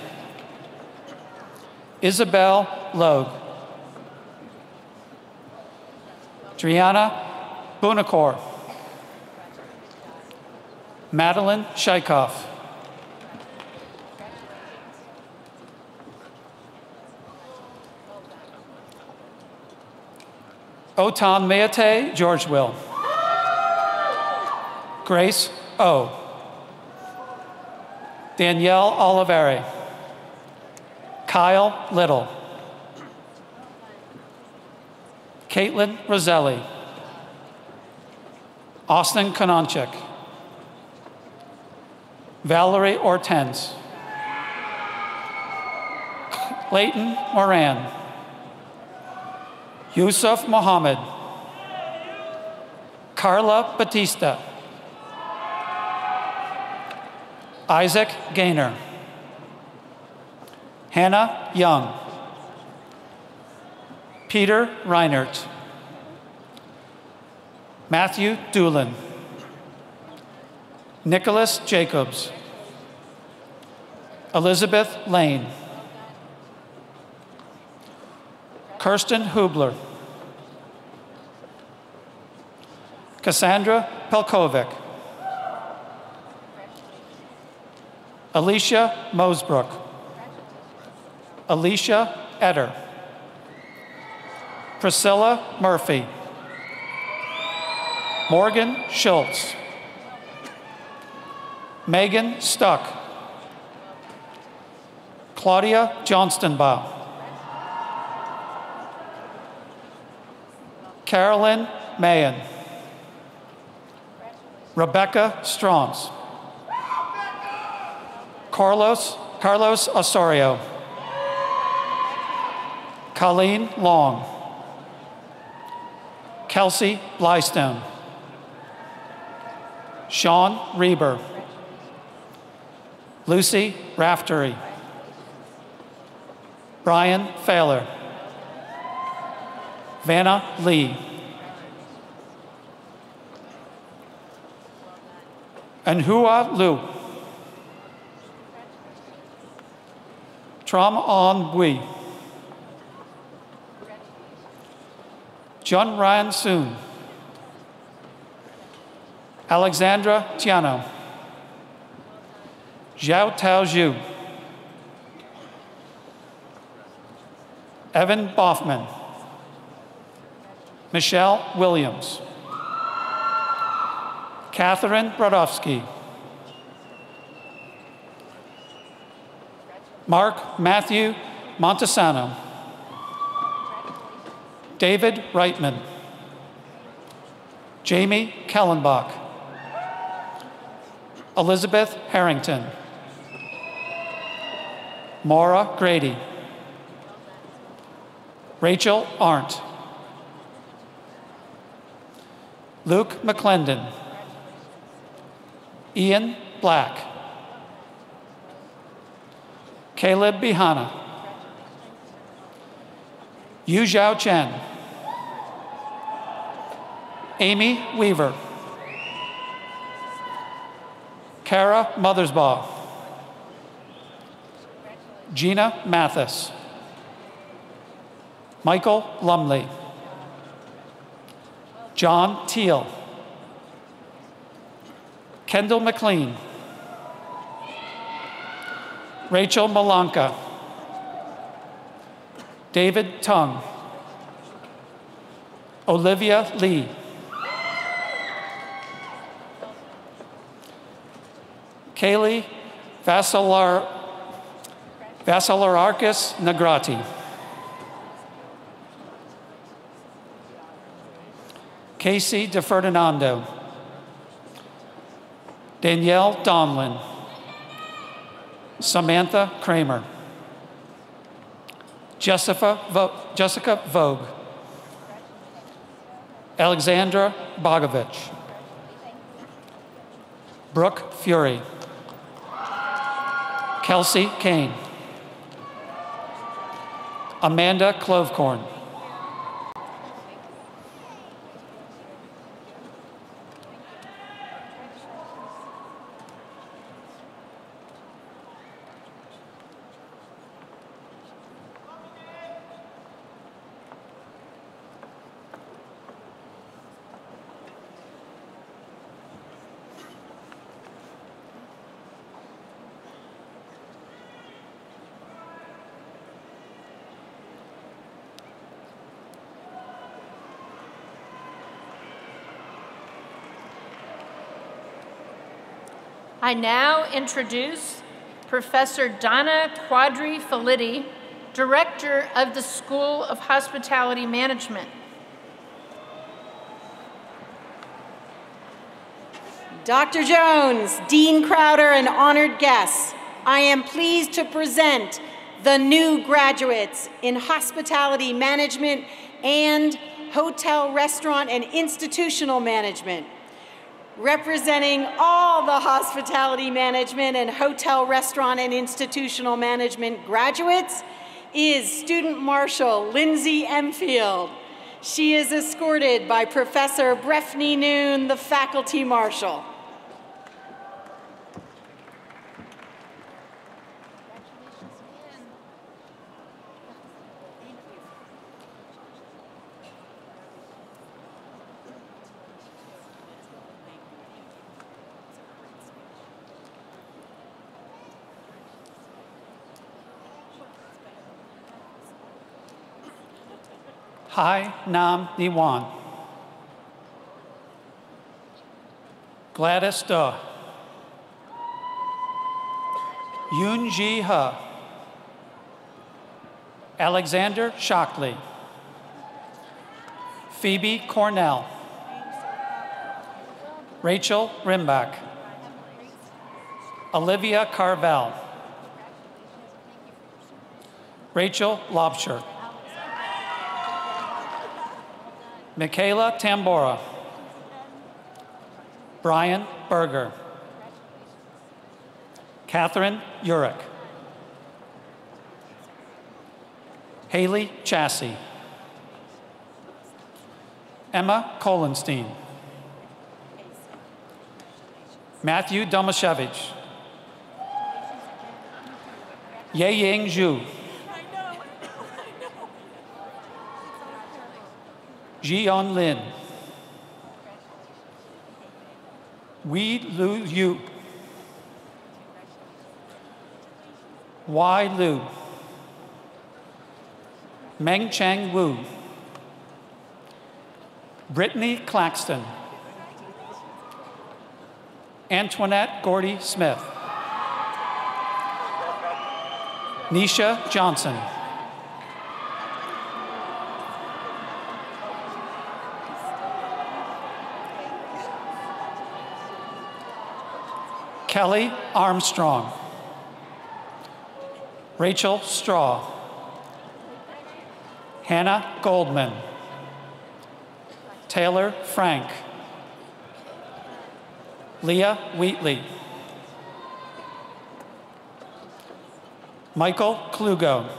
Isabel Logue. Driana Bunakor. Madeline Shaikoff. Otan Meate Georgeville. Grace O. Danielle Oliveri. Kyle Little. Caitlin Roselli. Austin Kononchik. Valerie Ortenz. Clayton Moran. Yusuf Mohammed. Carla Batista. Isaac Gaynor. Hannah Young. Peter Reinert. Matthew Doolin. Nicholas Jacobs. Elizabeth Lane. Kirsten Hubler. Cassandra Pelkovic. Alicia Mosebrook. Alicia Etter. Priscilla Murphy. Morgan Schultz. Megan Stuck. Claudia Johnstonbaugh. Carolyn Mayen. Rebecca Stroms. Carlos Osorio. Colleen Long. Kelsey Blystone. Sean Reber. Lucy Raftery. Brian Failer. Vanna Lee. And Hua Lu. Tram On Bui. Jun Ryan Soon. Alexandra Tiano. Zhao Tao Zhu. Evan Boffman. Michelle Williams. Catherine Brodowski. Mark Matthew Montesano. David Reitman. Jamie Kellenbach. Elizabeth Harrington. Maura Grady. Rachel Arndt. Luke McClendon. Ian Black. Caleb Bihana. Yu Zhao Chen. Amy Weaver. Kara Mothersbaugh. Gina Mathis. Michael Lumley. John Teal. Kendall McLean. Rachel Malanka. David Tung. Olivia Lee. Kaylee Vassilarakis Nagrati. Casey DeFerdinando. Danielle Donlin. Samantha Kramer. Jessica Vogue. Alexandra Bogovich. Brooke Fury. Kelsey Kane. Amanda Clovecorn. I now introduce Professor Donna Quadri-Felitti, Director of the School of Hospitality Management. Dr. Jones, Dean Crowder, and honored guests, I am pleased to present the new graduates in Hospitality Management and Hotel, Restaurant, and Institutional Management. Representing all the Hospitality Management and Hotel, Restaurant, and Institutional Management graduates is Student Marshal Lindsay Emfield. She is escorted by Professor Breffney Noon, the Faculty Marshal. Hai Nam Niwan. Gladys Duh. Yoon Ji Ha. Alexander Shockley. Phoebe Cornell. Rachel Rimbach. Olivia Carvel. Rachel Lobsher. Michaela Tambora. Brian Berger. Catherine Urich. Haley Chassie. Emma Kolenstein. Matthew Domashevich. Yeying Zhu. Jion Lin. Wei Lu Yu. Wai Lu. Meng Chang Wu. Brittany Claxton. Antoinette Gordy Smith. Nisha Johnson. Kelly Armstrong. Rachel Straw. Hannah Goldman. Taylor Frank. Leah Wheatley. Michael Klugo.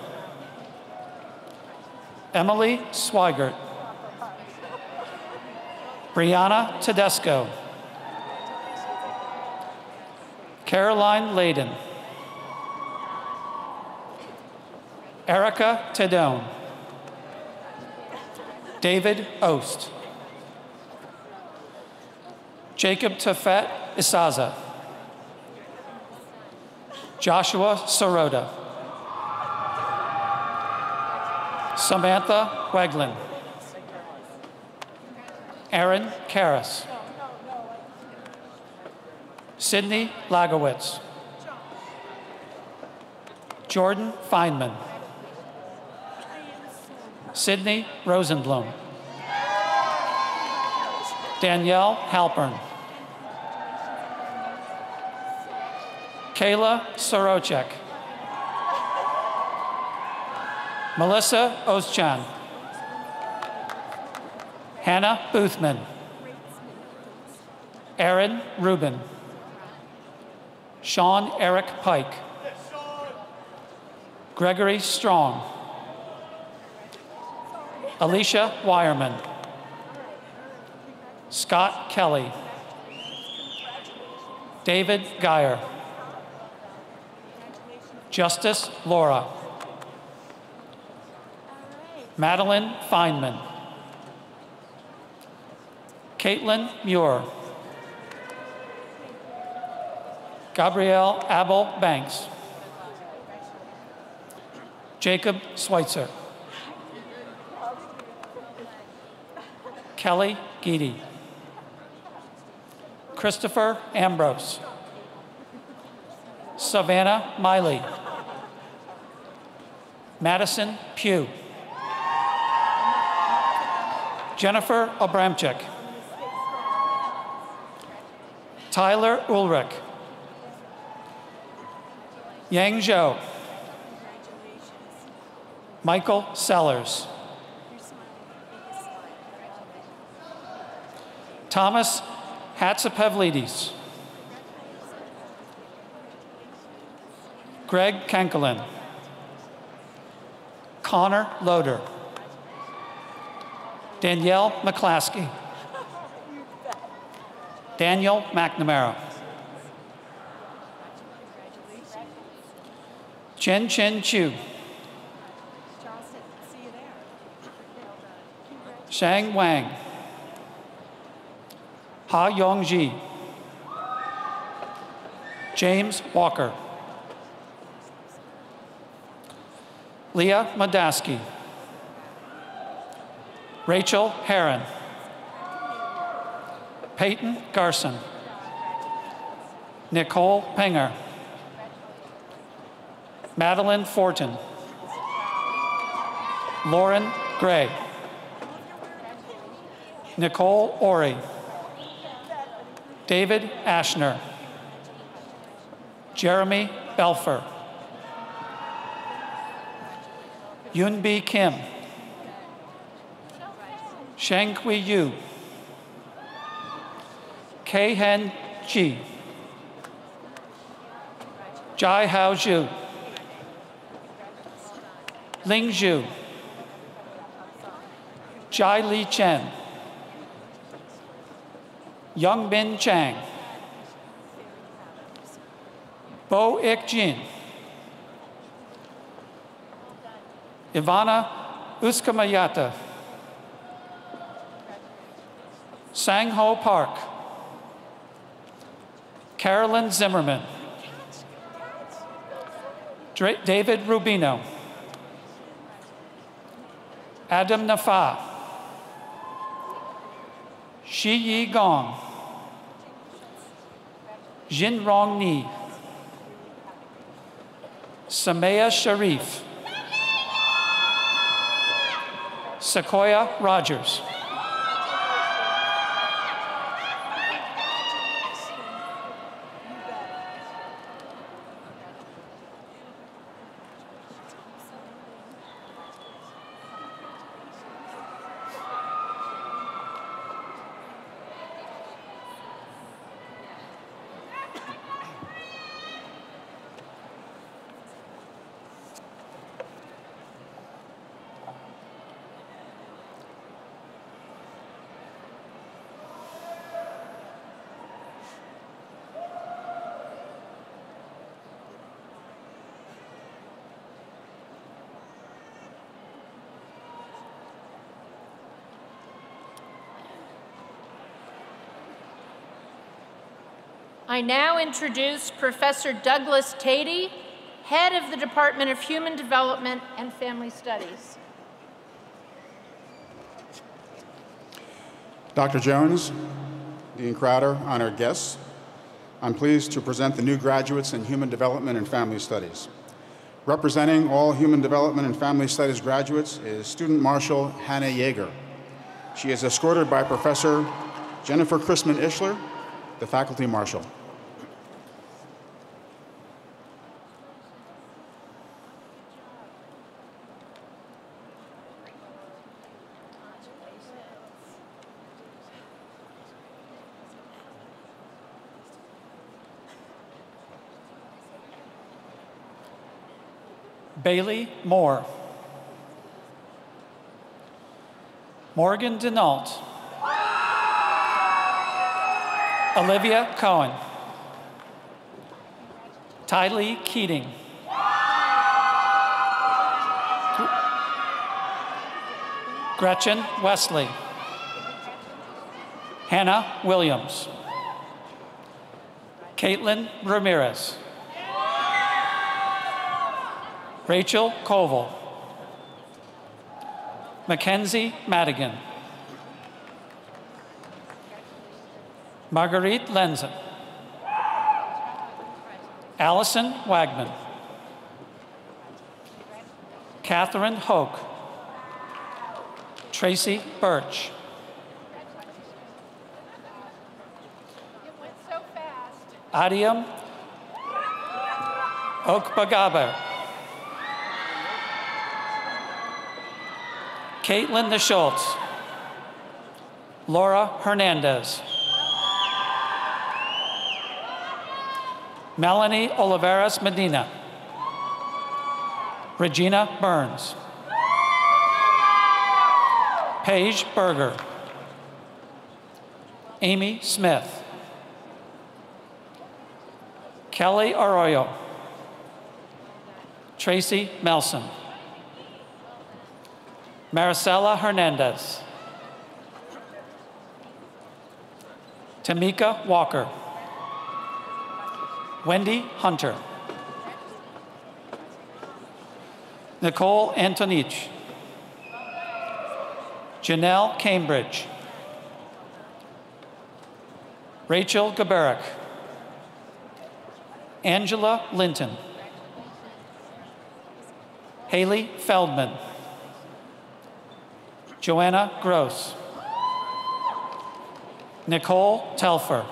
Emily Swigert. Brianna Tedesco. Caroline Layden. Erica Tedone. David Ost. Jacob Tafet Isaza. Joshua Sorota. Samantha Weglin. Aaron Karras. Sydney Lagowitz. Jordan Feynman. Sydney Rosenblum. Danielle Halpern. Kayla Sorochek. Melissa Oschan. Hannah Boothman. Aaron Rubin. Sean Eric Pike. Gregory Strong. Alicia Wireman. Scott Kelly. David Geyer. Justice Laura. Madeline Feynman. Caitlin Muir. Gabrielle Abel Banks. Jacob Schweitzer. Kelly Geedy. Christopher Ambrose. Savannah Miley. Madison Pugh. Jennifer Abramczyk. Tyler Ulrich. Yang Zhou. Michael Sellers. Thomas Hatzapavlidis. Greg Kankelin. Connor Loader. Danielle McClaskey. Daniel McNamara. Chen Chen Chu. Shang Wang. Ha Yongji. James Walker. Leah Madaski. Rachel Herron. Peyton Garson. Nicole Penger. Madeline Fortin. Lauren Gray. Nicole Ori. David Ashner. Jeremy Belfer. Yunbi Kim. Shanghui Yu. Keihen Ji. Jai Hao Zhu. Ling Zhu. Jai Li Chen. Young Bin Chang. Bo Ik Jin. Ivana Uskamayata. Sang Ho Park. Carolyn Zimmerman. David Rubino. Adam Nafa. Shi Yi Gong. Jin Rong Ni. Samaya Sharif. Sequoia Rogers. I now introduce Professor Douglas Tatey, Head of the Department of Human Development and Family Studies. Dr. Jones, Dean Crowder, honored guests, I'm pleased to present the new graduates in Human Development and Family Studies. Representing all Human Development and Family Studies graduates is Student Marshal Hannah Yeager. She is escorted by Professor Jennifer Chrisman Ishler, the Faculty Marshal. Bailey Moore. Morgan Denault. Olivia Cohen. Tylee Keating. Gretchen Wesley. Hannah Williams. Caitlin Ramirez. Rachel Koval. Mackenzie Madigan. Marguerite Lenzen. Allison Wagman. Catherine Hoke. Tracy Birch. Adiam Okbagaber. Caitlin DeSchultz. Laura Hernandez. Melanie Oliveras Medina. Regina Burns. Paige Berger. Amy Smith. Kelly Arroyo. Tracy Melson. Maricela Hernandez. Tamika Walker. Wendy Hunter. Nicole Antonich. Janelle Cambridge. Rachel Gabarek. Angela Linton. Haley Feldman, Joanna Gross, Nicole Telfer,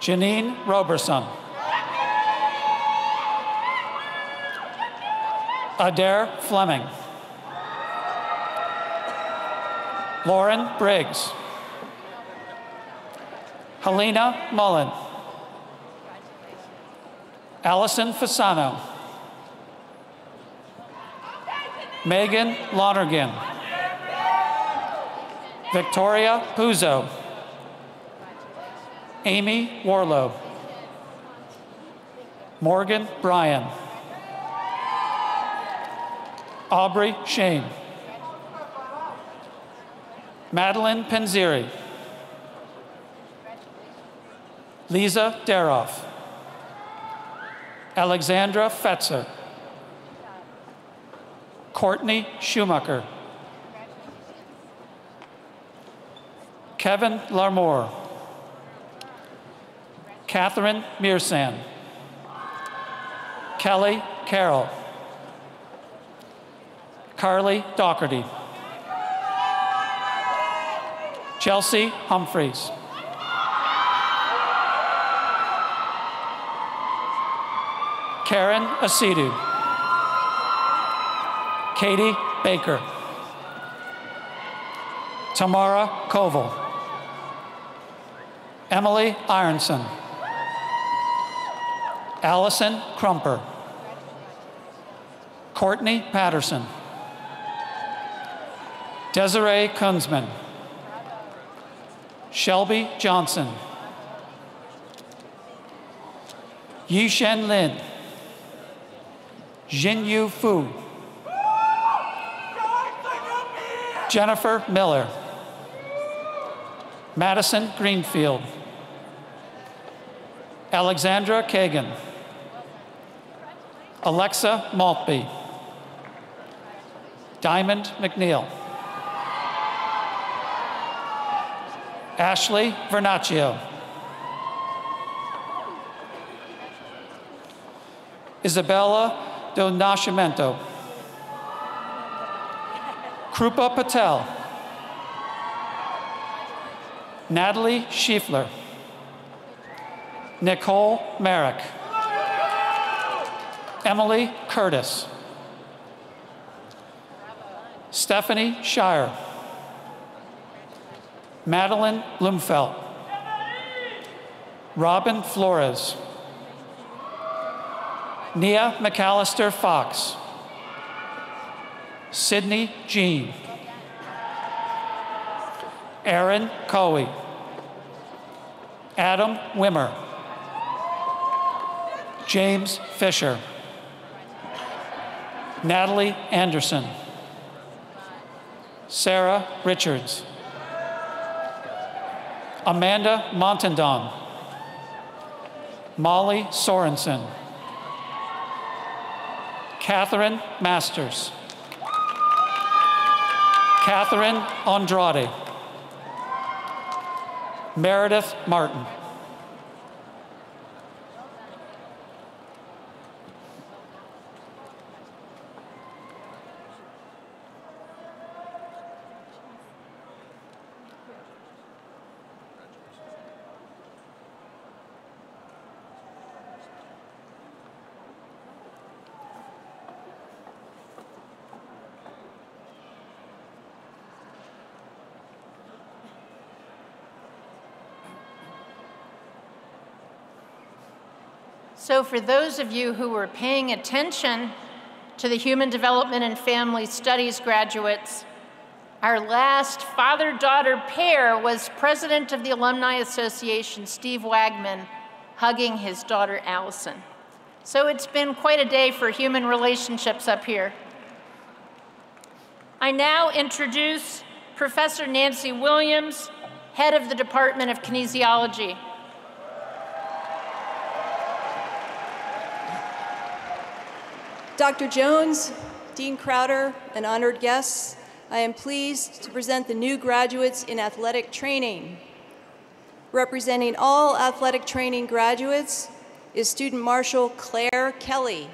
Janine Roberson, Adair Fleming, Lauren Briggs, Helena Mullen, Allison Fasano, Megan Lonergan, Victoria Puzo, Amy Warlow, Morgan Bryan, Aubrey Shane, Madeline Penziri, Lisa Daroff, Alexandra Fetzer, Courtney Schumacher, Kevin Larmour, Catherine Mearsan, Kelly Carroll, Carly Doherty, Chelsea Humphreys, Karen Asidu, Katie Baker, Tamara Koval, Emily Ironson, Allison Crumper, Courtney Patterson, Desiree Kunzman, Shelby Johnson, Yishen Lin, Jinyu Fu, Jennifer Miller, Madison Greenfield, Alexandra Kagan, Alexa Maltby, Diamond McNeil, Ashley Vernaccio, Isabella Do Nascimento, Krupa Patel, Natalie Schiefler, Nicole Merrick, Emily Curtis, Stephanie Shire, Madeline Blumfeld, Robin Flores, Nia McAllister Fox, Sydney Jean, Aaron Cowie, Adam Wimmer, James Fisher, Natalie Anderson, Sarah Richards, Amanda Montandon, Molly Sorensen, Catherine Masters, Catherine Andrade, Meredith Martin. So for those of you who were paying attention to the Human Development and Family Studies graduates, our last father-daughter pair was President of the Alumni Association, Steve Wagman, hugging his daughter, Allison. So it's been quite a day for human relationships up here. I now introduce Professor Nancy Williams, head of the Department of Kinesiology. Dr. Jones, Dean Crowder, and honored guests, I am pleased to present the new graduates in athletic training. Representing all athletic training graduates is Student Marshal Claire Kelly.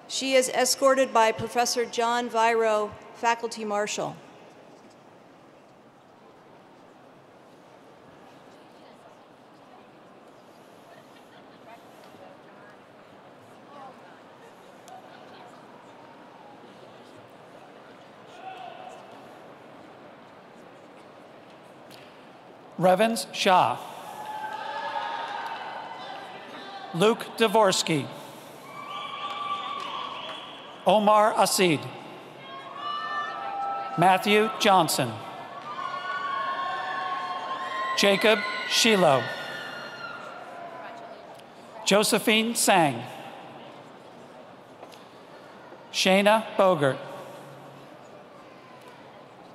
She is escorted by Professor John Viro, Faculty Marshal. Revens Shah. Luke Dvorsky. Omar Asid. Matthew Johnson. Jacob Shilo. Josephine Sang. Shayna Bogert.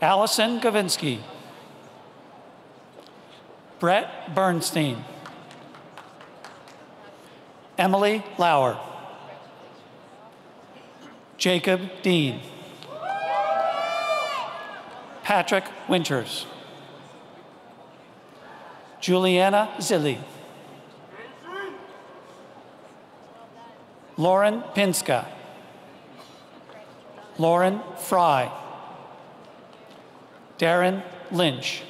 Allison Gavinsky. Brett Bernstein. Emily Lauer. Jacob Dean. Patrick Winters. Juliana Zilli. Lauren Pinska. Lauren Fry. Darren Lynch.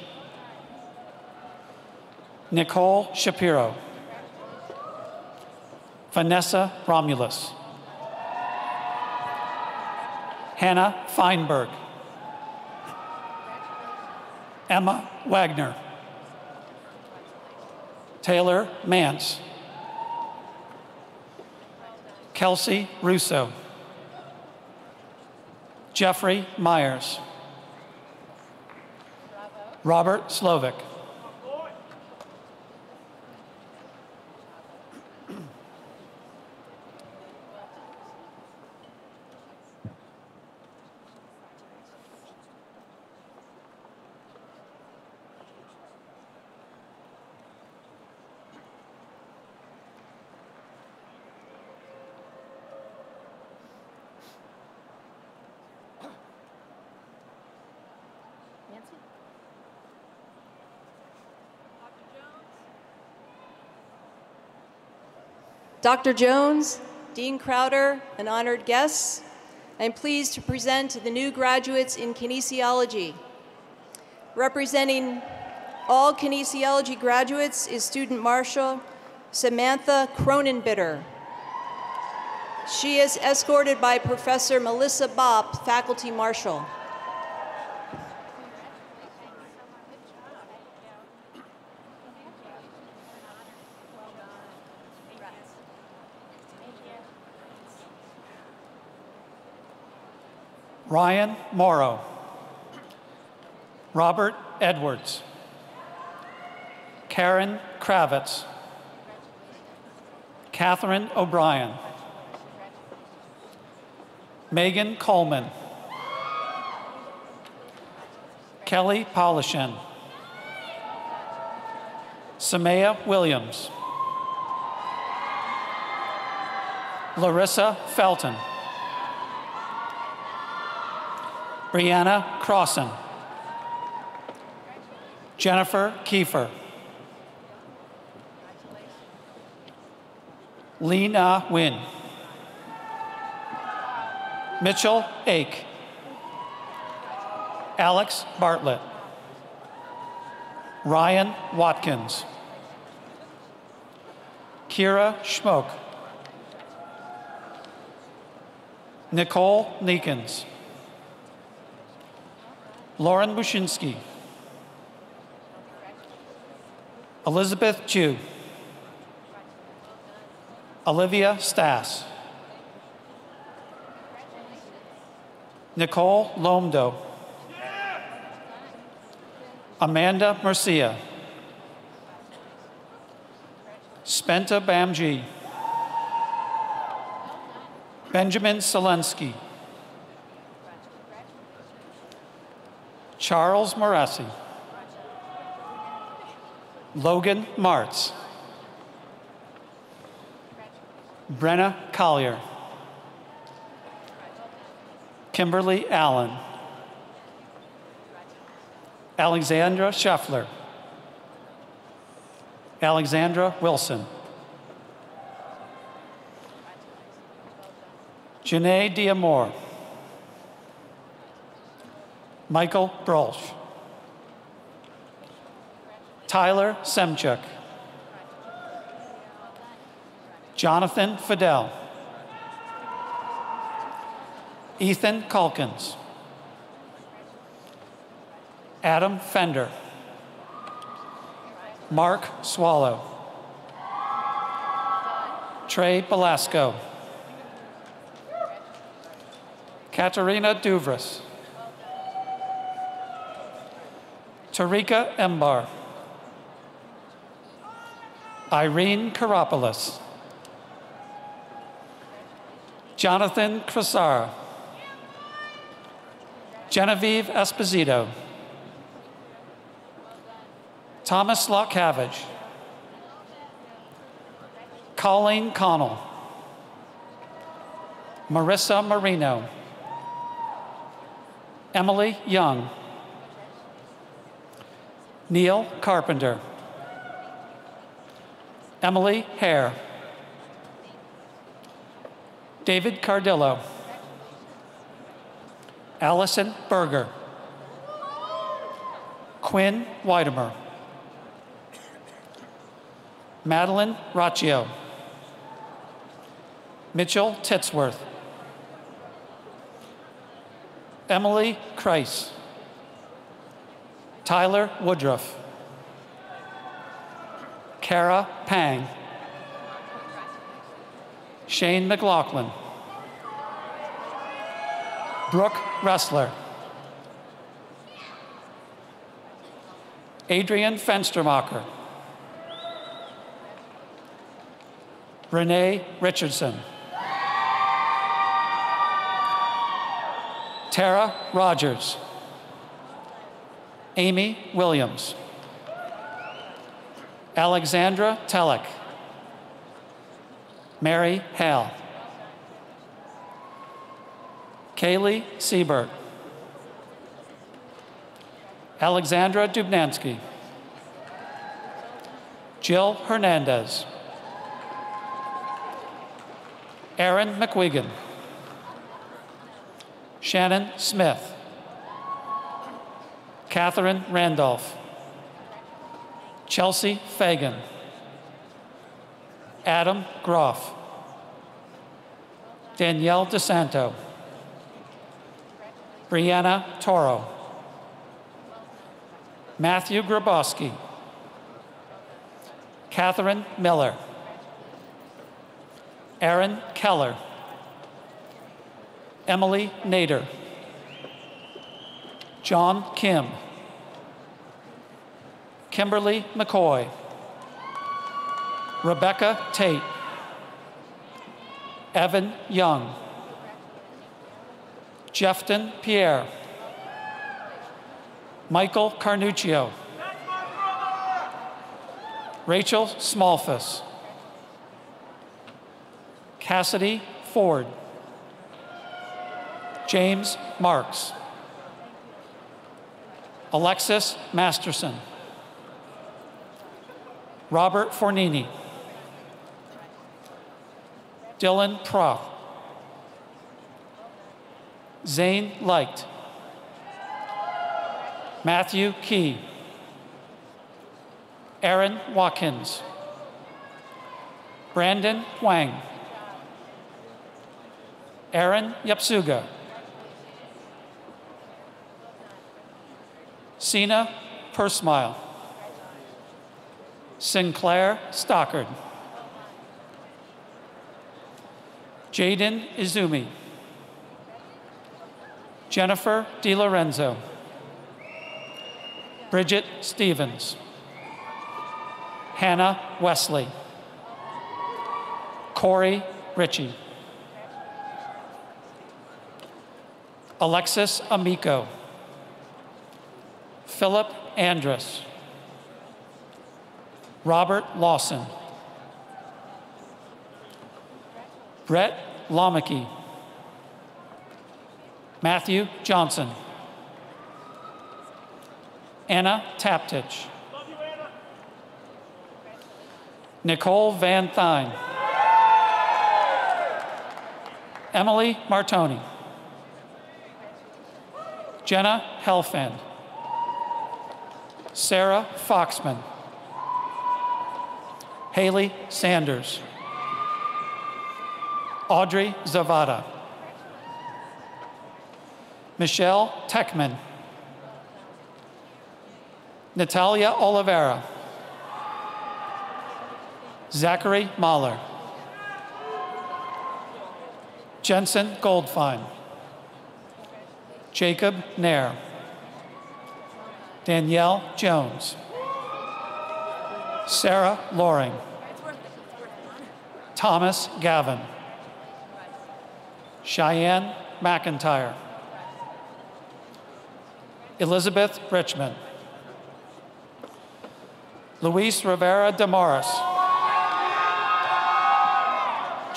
Nicole Shapiro. Vanessa Romulus. Hannah Feinberg. Emma Wagner. Taylor Mance. Kelsey Russo. Jeffrey Myers. Robert Slovic. Dr. Jones, Dean Crowder, and honored guests, I'm pleased to present the new graduates in kinesiology. Representing all kinesiology graduates is Student Marshal Samantha Cronenbitter. She is escorted by Professor Melissa Bopp, Faculty Marshal. Ryan Morrow. Robert Edwards. Karen Kravitz. Catherine O'Brien. Megan Coleman. Kelly Polishen. Samaya Williams. Larissa Felton. Brianna Crossan. Jennifer Kiefer. Lee Na Win. Mitchell Ake. Alex Bartlett. Ryan Watkins. Kira Schmoke. Nicole Neekins. Lauren Bushinsky. Elizabeth Chu. Olivia Stass. Nicole Lomdo. Amanda Mercia. Spenta Bamji. Benjamin Selensky. Charles Morassi. Logan Martz. Brenna Collier. Kimberly Allen. Alexandra Scheffler. Alexandra Wilson. Janae Diamore. Michael Brolch. Tyler Semchuk. Jonathan Fidel. Ethan Calkins. Adam Fender. Mark Swallow. Trey Belasco. Katerina Duvras. Tarika Embar. Irene Karopoulos. Jonathan Cressara. Genevieve Esposito. Thomas Lockhavage. Colleen Connell. Marissa Marino. Emily Young. Neil Carpenter. Emily Hare. David Cardillo. Allison Berger. Quinn Weidemer. Madeline Raccio. Mitchell Titsworth. Emily Kreis. Tyler Woodruff. Kara Pang. Shane McLaughlin. Brooke Ressler. Adrian Fenstermacher. Renee Richardson. Tara Rogers. Amy Williams. Alexandra Telek. Mary Hale. Kaylee Siebert. Alexandra Dubnansky. Jill Hernandez. Aaron McWigan. Shannon Smith. Catherine Randolph. Chelsea Fagan. Adam Groff. Danielle DeSanto. Brianna Toro. Matthew Grabowski. Catherine Miller. Aaron Keller. Emily Nader. John Kim. Kimberly McCoy. Rebecca Tate. Evan Young. Jefton Pierre. Michael Carnuccio. Rachel Smallfuss. Cassidy Ford. James Marks. Alexis Masterson. Robert Fornini. Dylan Proth. Zane Light. Matthew Key. Aaron Watkins. Brandon Huang. Aaron Yapsuga. Sina Pursmile. Sinclair Stockard. Jaden Izumi. Jennifer DiLorenzo. Bridget Stevens. Hannah Wesley. Corey Ritchie. Alexis Amico. Philip Andrus. Robert Lawson. Brett Lomacki. Matthew Johnson. Anna Taptich. Nicole Van Thine. Emily Martoni. Jenna Helfand. Sarah Foxman. Haley Sanders. Audrey Zavada. Michelle Techman. Natalia Oliveira. Zachary Mahler. Jensen Goldfein. Jacob Nair. Danielle Jones. Sarah Loring. Thomas Gavin. Cheyenne McIntyre. Elizabeth Richmond. Luis Rivera de Morris.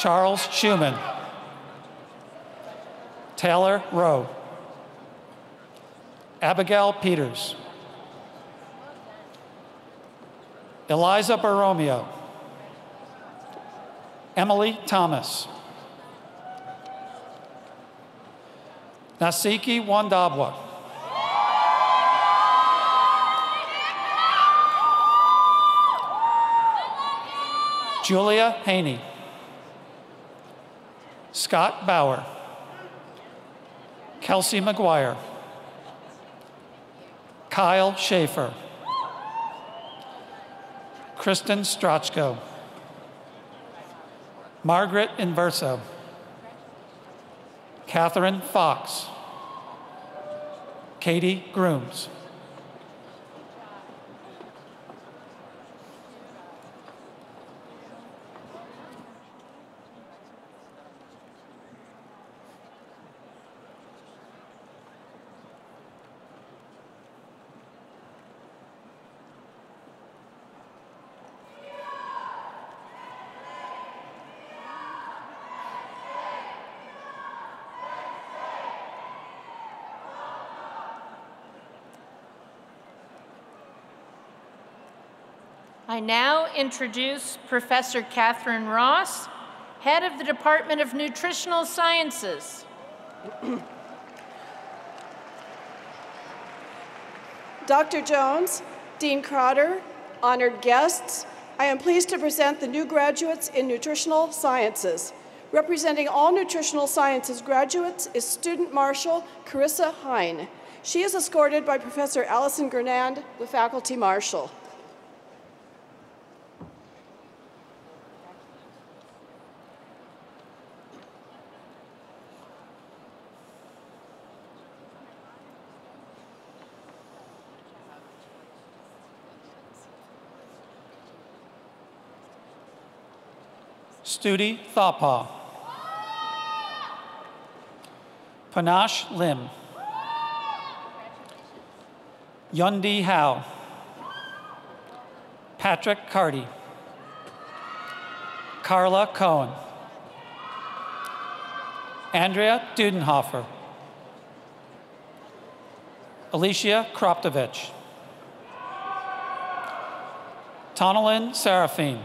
Charles Schumann. Taylor Rowe. Abigail Peters. Eliza Baromeo. Emily Thomas. Nasiki Wandabwa. Julia Haney. Scott Bauer. Kelsey McGuire. Kyle Schaefer. Kristen Strachko. Margaret Inverso. Catherine Fox. Katie Grooms. I now introduce Professor Catherine Ross, head of the Department of Nutritional Sciences. Dr. Jones, Dean Crowder, honored guests, I am pleased to present the new graduates in nutritional sciences. Representing all nutritional sciences graduates is Student Marshal Carissa Hine. She is escorted by Professor Allison Gernand, the Faculty Marshal. Studi Thapa. Panache Lim. Yundi Howe. Patrick Carty. Carla Cohen. Andrea Dudenhofer. Alicia Kroptovich. Tonalyn Seraphine.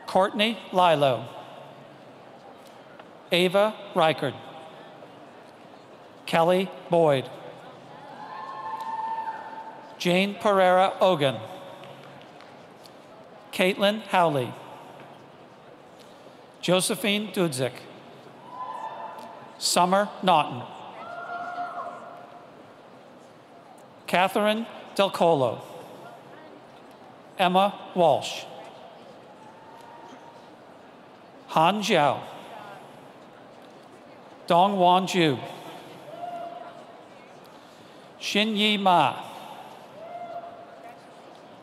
Courtney Lilo. Ava Reichard. Kelly Boyd. Jane Pereira Ogan. Caitlin Howley. Josephine Dudzik. Summer Naughton. Catherine Del Colo. Emma Walsh. Han Jiao. Dong Wan Ju. Xin Yi Ma.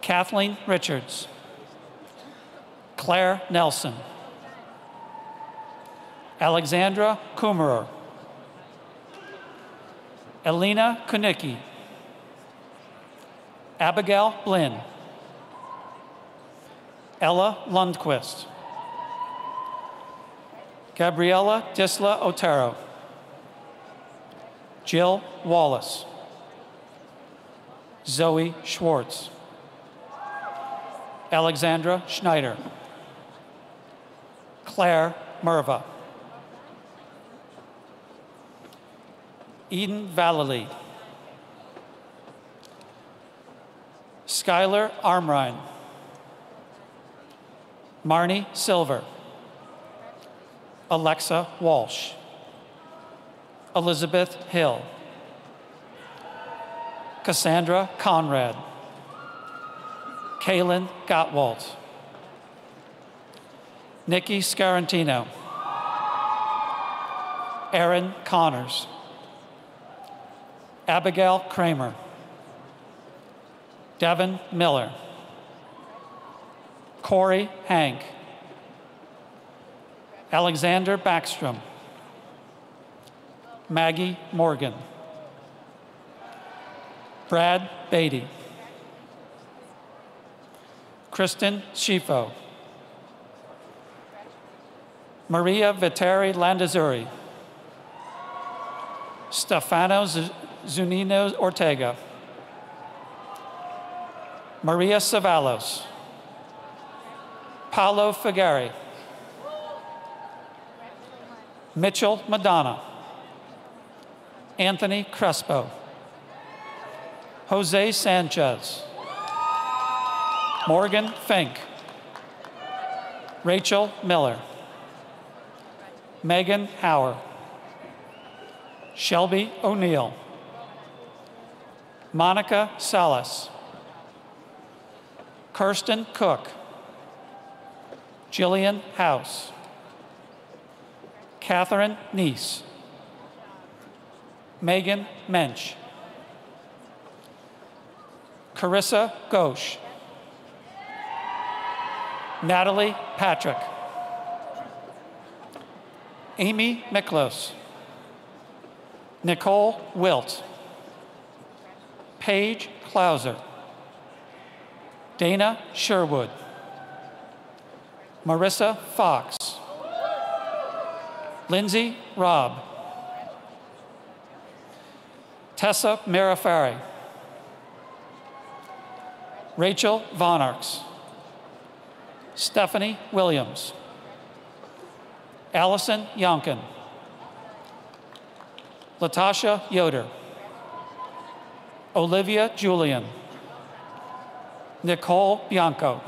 Kathleen Richards. Claire Nelson. Alexandra Kummerer. Elena Kunicki. Abigail Blinn. Ella Lundquist. Gabriella Disla Otero. Jill Wallace. Zoe Schwartz. Alexandra Schneider. Claire Merva. Eden Vallely. Skylar Armrine. Marnie Silver. Alexa Walsh. Elizabeth Hill. Cassandra Conrad. Kaylin Gottwald. Nikki Scarantino. Erin Connors. Abigail Kramer. Devin Miller. Corey Hank. Alexander Backstrom. Maggie Morgan. Brad Beatty. Kristen Schifo. Maria Viteri Landazuri. Stefano Zunino Ortega. Maria Savalos. Paolo Figueri. Mitchell Madonna. Anthony Crespo. Jose Sanchez. Morgan Fink. Rachel Miller. Megan Hauer. Shelby O'Neill. Monica Salas. Kirsten Cook. Jillian House. Catherine Neese. Megan Mensch. Carissa Ghosh. Natalie Patrick. Amy Miklos. Nicole Wilt. Paige Klauser. Dana Sherwood. Marissa Fox. Lindsay Robb. Tessa Mirafari. Rachel Von Arx. Stephanie Williams. Allison Yonkin. Latasha Yoder. Olivia Julian. Nicole Bianco.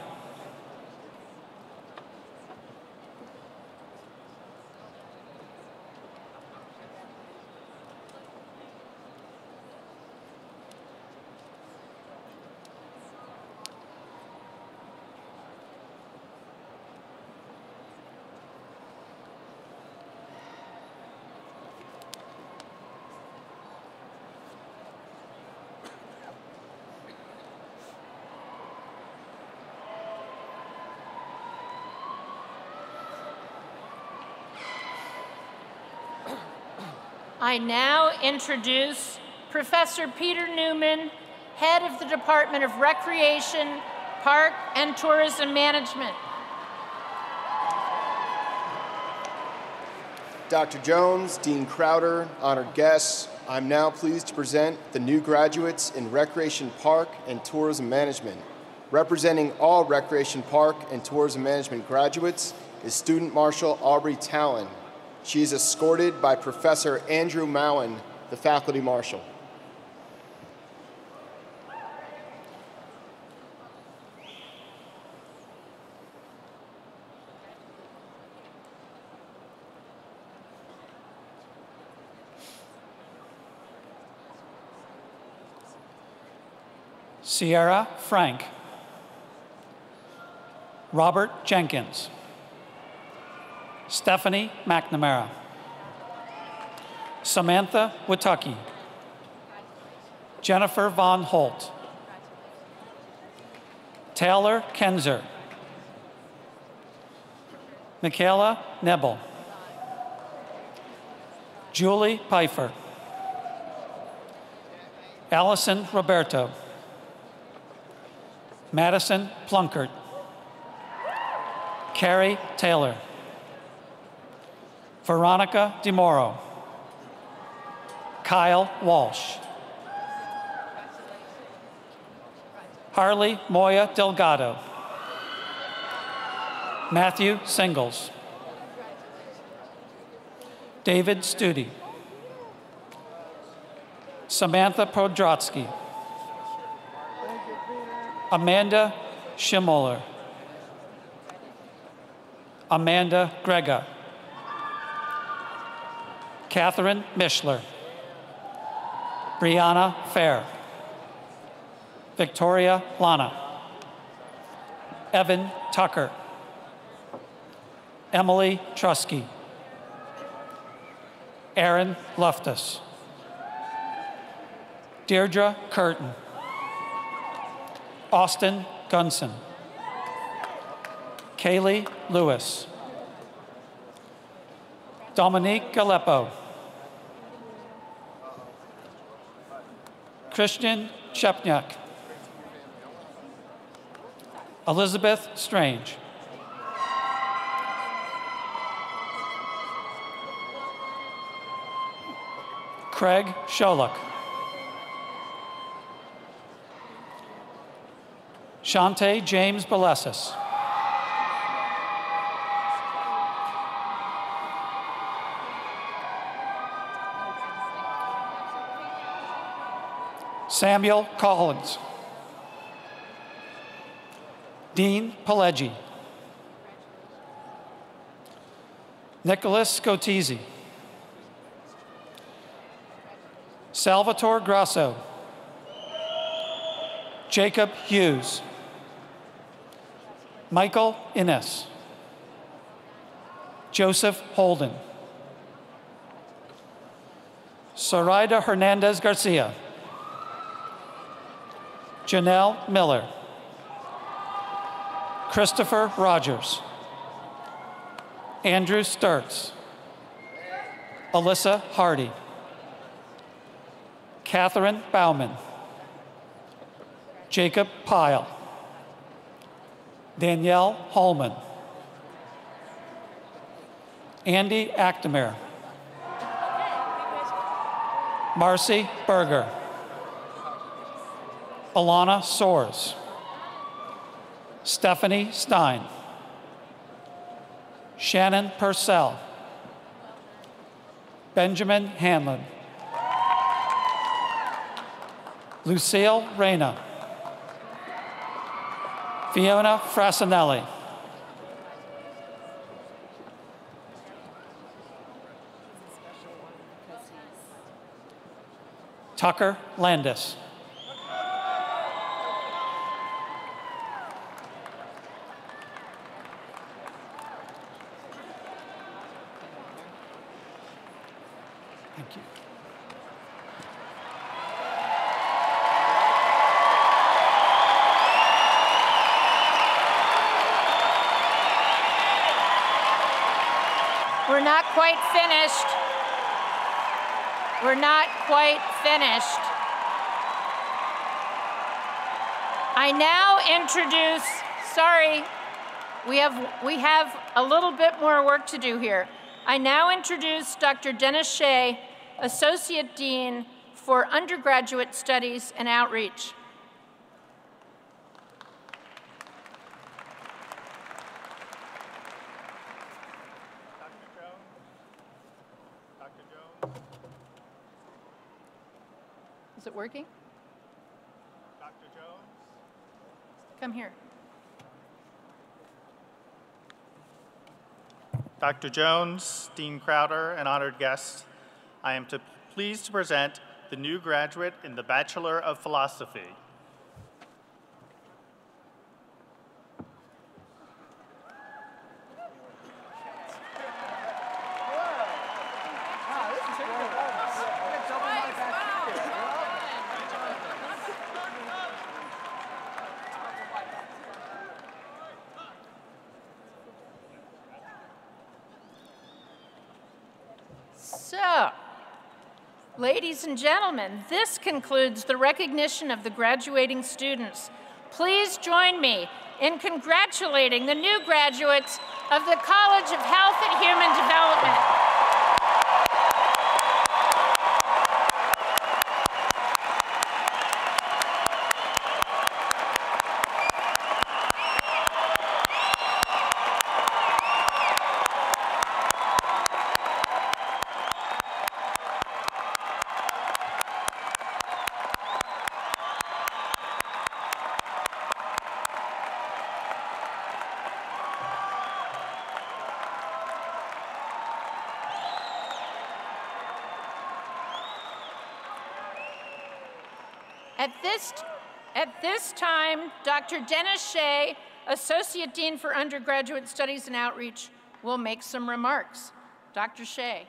I now introduce Professor Peter Newman, Head of the Department of Recreation, Park, and Tourism Management. Dr. Jones, Dean Crowder, honored guests, I'm now pleased to present the new graduates in Recreation, Park, and Tourism Management. Representing all Recreation, Park, and Tourism Management graduates is Student Marshal Aubrey Talon. She is escorted by Professor Andrew Mowen, the Faculty Marshal. Sierra Frank. Robert Jenkins. Stephanie McNamara. Samantha Witucky. Jennifer Von Holt. Taylor Kenzer. Michaela Nebel. Julie Pfeiffer. Allison Roberto. Madison Plunkert. Carrie Taylor. Veronica DeMoro. Kyle Walsh. Harley Moya Delgado. Matthew Singles. David Studi. Samantha Podrotsky. Amanda Schimoller. Amanda Grega. Catherine Mishler. Brianna Fair. Victoria Lana. Evan Tucker. Emily Trusky. Aaron Loftus. Deirdre Curtin. Austin Gunson. Kaylee Lewis. Dominique Galeppo. Christian Shepniak. Elizabeth Strange. Craig Sholok. Shante James Belesis. Samuel Collins. Dean Pileggi. Nicholas Scotese. Salvatore Grasso. Jacob Hughes. Michael Innes. Joseph Holden. Zoraida Hernandez Garcia. Janelle Miller. Christopher Rogers. Andrew Sturts. Alyssa Hardy. Catherine Bauman. Jacob Pyle. Danielle Holman. Andy Actemere. Marcy Berger. Alana Soares. Stephanie Stein. Shannon Purcell. Benjamin Hanlon. Lucille Reyna. Fiona Frassinelli. Tucker Landis. Thank you. We're not quite finished. We're not quite finished. I now introduce, sorry, we have a little bit more work to do here. I now introduce Dr. Dennis Shea, Associate Dean for Undergraduate Studies and Outreach. Is it working? Dr. Jones? Come here. Dr. Jones, Dean Crowder, and honored guests, I am pleased to present the new graduate in the Bachelor of Philosophy. So, ladies and gentlemen, this concludes the recognition of the graduating students. Please join me in congratulating the new graduates of the College of Health and Human Development. At this time, Dr. Dennis Shea, Associate Dean for Undergraduate Studies and Outreach, will make some remarks. Dr. Shea.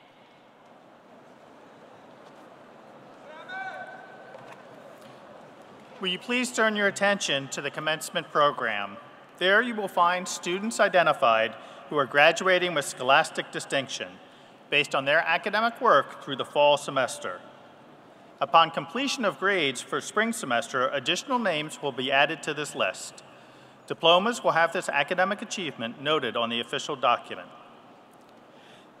Will you please turn your attention to the commencement program? There you will find students identified who are graduating with scholastic distinction based on their academic work through the fall semester. Upon completion of grades for spring semester, additional names will be added to this list. Diplomas will have this academic achievement noted on the official document.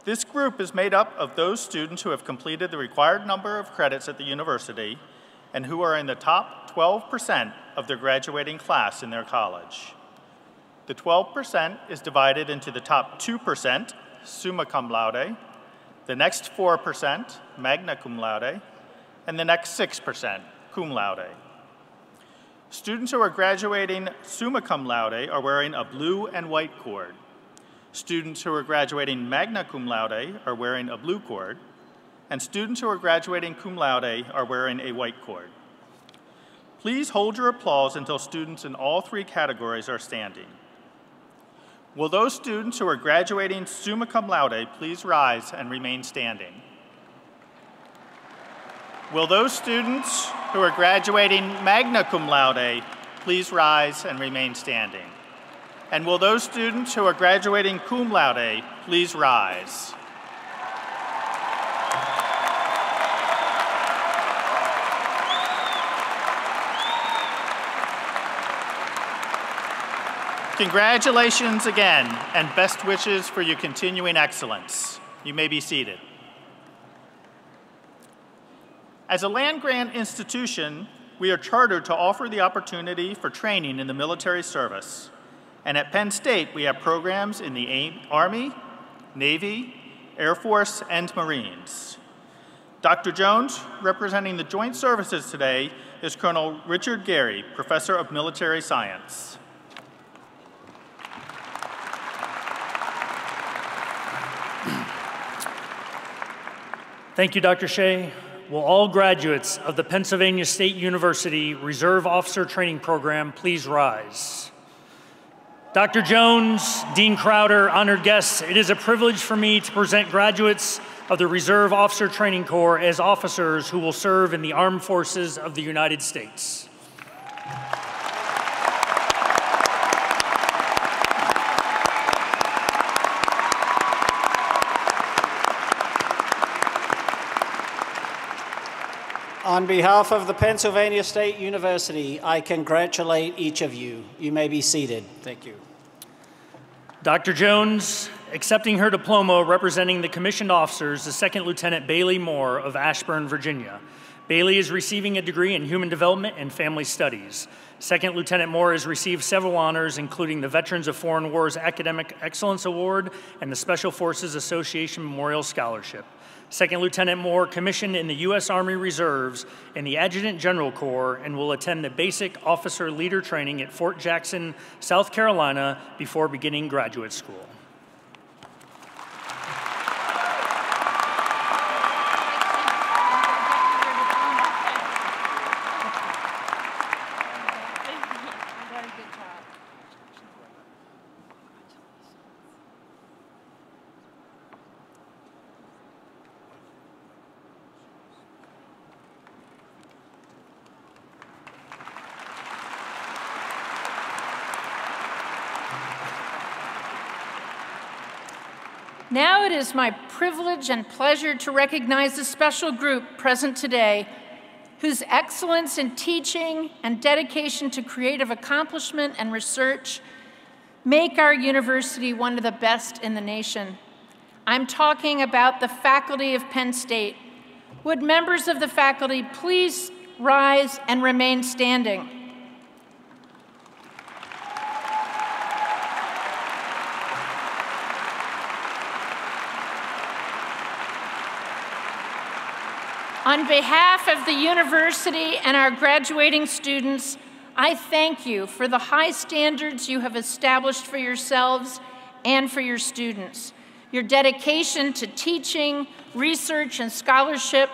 This group is made up of those students who have completed the required number of credits at the university and who are in the top 12% of their graduating class in their college. The 12% is divided into the top 2%, summa cum laude, the next 4%, magna cum laude, and the next 6%, cum laude. Students who are graduating summa cum laude are wearing a blue and white cord. Students who are graduating magna cum laude are wearing a blue cord, and students who are graduating cum laude are wearing a white cord. Please hold your applause until students in all three categories are standing. Will those students who are graduating summa cum laude please rise and remain standing? Will those students who are graduating magna cum laude please rise and remain standing? And will those students who are graduating cum laude please rise? Congratulations again, and best wishes for your continuing excellence. You may be seated. As a land-grant institution, we are chartered to offer the opportunity for training in the military service. And at Penn State, we have programs in the Army, Navy, Air Force, and Marines. Dr. Jones, representing the Joint Services today, is Colonel Richard Gary, Professor of Military Science. Thank you, Dr. Shea. Will all graduates of the Pennsylvania State University Reserve Officer Training Program please rise? Dr. Jones, Dean Crowder, honored guests, it is a privilege for me to present graduates of the Reserve Officer Training Corps as officers who will serve in the Armed Forces of the United States. On behalf of the Pennsylvania State University, I congratulate each of you. You may be seated. Thank you. Dr. Jones, accepting her diploma representing the commissioned officers, is Second Lieutenant Bailey Moore of Ashburn, Virginia. Bailey is receiving a degree in Human Development and Family Studies. Second Lieutenant Moore has received several honors, including the Veterans of Foreign Wars Academic Excellence Award and the Special Forces Association Memorial Scholarship. Second Lieutenant Moore commissioned in the U.S. Army Reserves in the Adjutant General Corps and will attend the Basic Officer Leader Training at Fort Jackson, South Carolina before beginning graduate school. Now it is my privilege and pleasure to recognize a special group present today whose excellence in teaching and dedication to creative accomplishment and research make our university one of the best in the nation. I'm talking about the faculty of Penn State. Would members of the faculty please rise and remain standing? On behalf of the university and our graduating students, I thank you for the high standards you have established for yourselves and for your students, your dedication to teaching, research, and scholarship,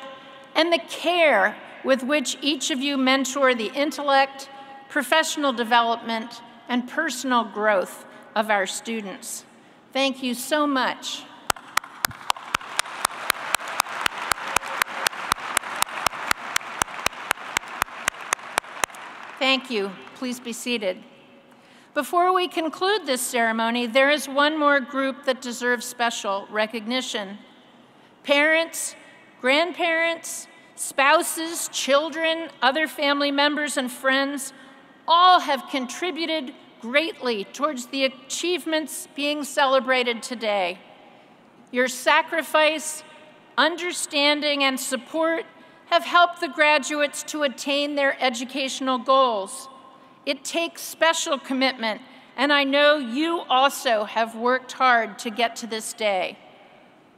and the care with which each of you mentor the intellect, professional development, and personal growth of our students. Thank you so much. Thank you. Please be seated. Before we conclude this ceremony, there is one more group that deserves special recognition. Parents, grandparents, spouses, children, other family members, and friends all have contributed greatly towards the achievements being celebrated today. Your sacrifice, understanding, and support have helped the graduates to attain their educational goals. It takes special commitment, and I know you also have worked hard to get to this day.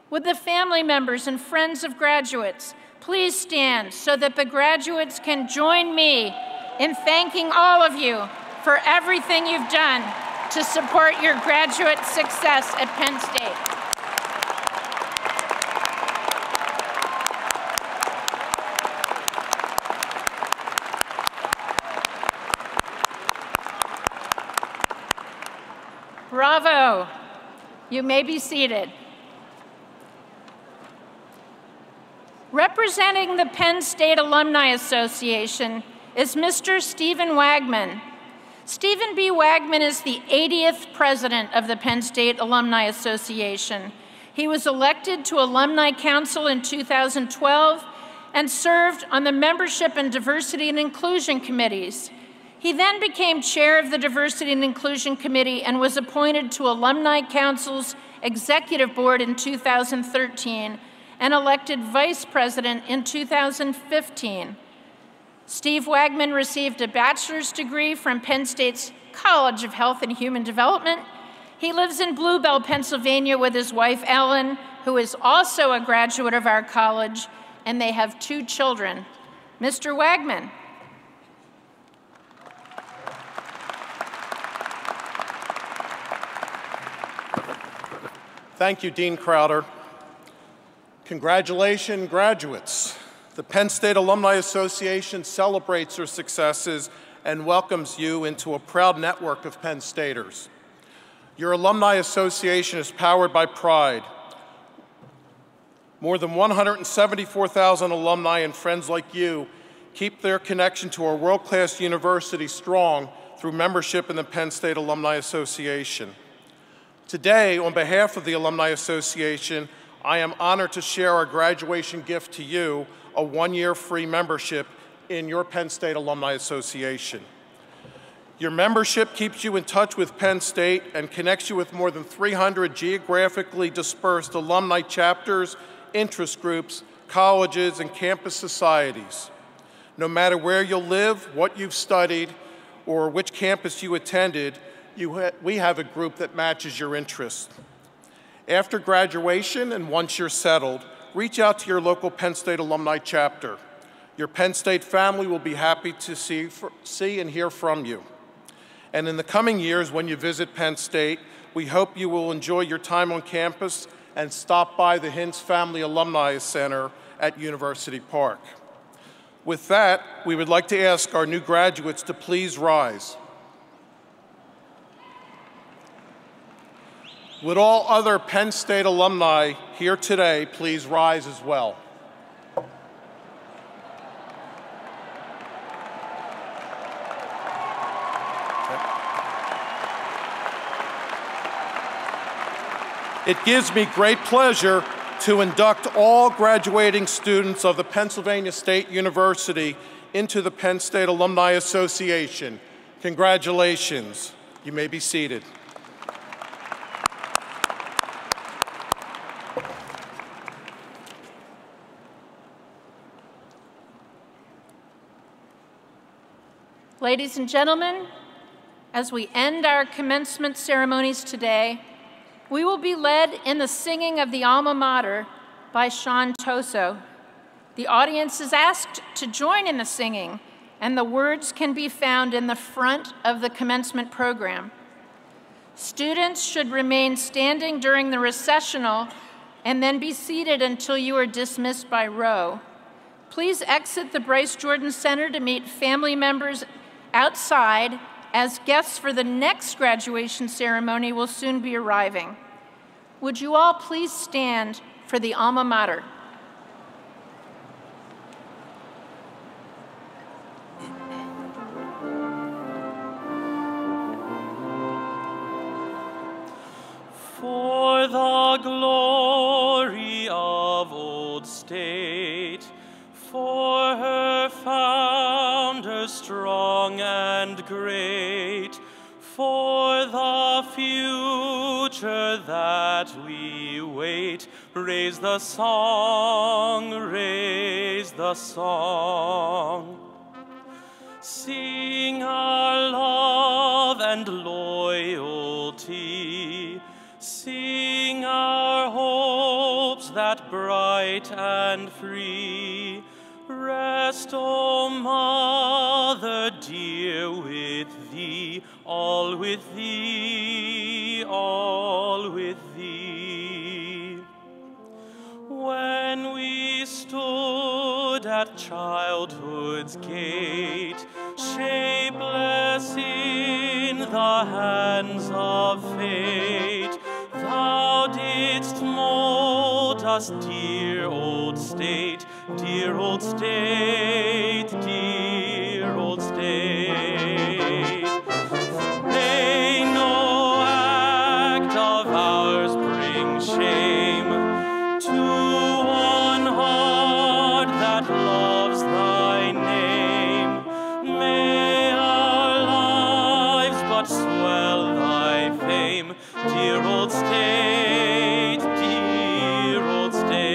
Would the family members and friends of graduates please stand so that the graduates can join me in thanking all of you for everything you've done to support your graduate success at Penn State. Bravo. You may be seated. Representing the Penn State Alumni Association is Mr. Stephen Wagman. Stephen B. Wagman is the 80th president of the Penn State Alumni Association. He was elected to Alumni Council in 2012 and served on the Membership and Diversity and Inclusion Committees. He then became chair of the Diversity and Inclusion Committee and was appointed to Alumni Council's Executive Board in 2013 and elected vice president in 2015. Steve Wagman received a bachelor's degree from Penn State's College of Health and Human Development. He lives in Bluebell, Pennsylvania with his wife, Ellen, who is also a graduate of our college, and they have 2 children. Mr. Wagman. Thank you, Dean Crowder. Congratulations, graduates. The Penn State Alumni Association celebrates your successes and welcomes you into a proud network of Penn Staters. Your Alumni Association is powered by pride. More than 174,000 alumni and friends like you keep their connection to our world-class university strong through membership in the Penn State Alumni Association. Today, on behalf of the Alumni Association, I am honored to share our graduation gift to you, a 1-year free membership in your Penn State Alumni Association. Your membership keeps you in touch with Penn State and connects you with more than 300 geographically dispersed alumni chapters, interest groups, colleges, and campus societies. No matter where you live, what you've studied, or which campus you attended, we have a group that matches your interests. After graduation and once you're settled, reach out to your local Penn State alumni chapter. Your Penn State family will be happy to see and hear from you. And in the coming years, when you visit Penn State, we hope you will enjoy your time on campus and stop by the Hintz Family Alumni Center at University Park. With that, we would like to ask our new graduates to please rise. Would all other Penn State alumni here today please rise as well? It gives me great pleasure to induct all graduating students of the Pennsylvania State University into the Penn State Alumni Association. Congratulations. You may be seated. Ladies and gentlemen, as we end our commencement ceremonies today, we will be led in the singing of the Alma Mater by Sean Toso. The audience is asked to join in the singing, and the words can be found in the front of the commencement program. Students should remain standing during the recessional and then be seated until you are dismissed by row. Please exit the Bryce Jordan Center to meet family members outside, as guests for the next graduation ceremony will soon be arriving. Would you all please stand for the alma mater? For the glory of Old State, for her founder strong and great, for the future that we wait, raise the song, raise the song. Sing our love and loyalty, sing our hopes that bright and free. Rest, O Mother dear, with thee, all with thee, all with thee. When we stood at childhood's gate, shapeless in the hands of fate, thou didst mold us, dear old state, dear old state, dear old state. May no act of ours bring shame to one heart that loves thy name. May our lives but swell thy fame, dear old state, dear old state.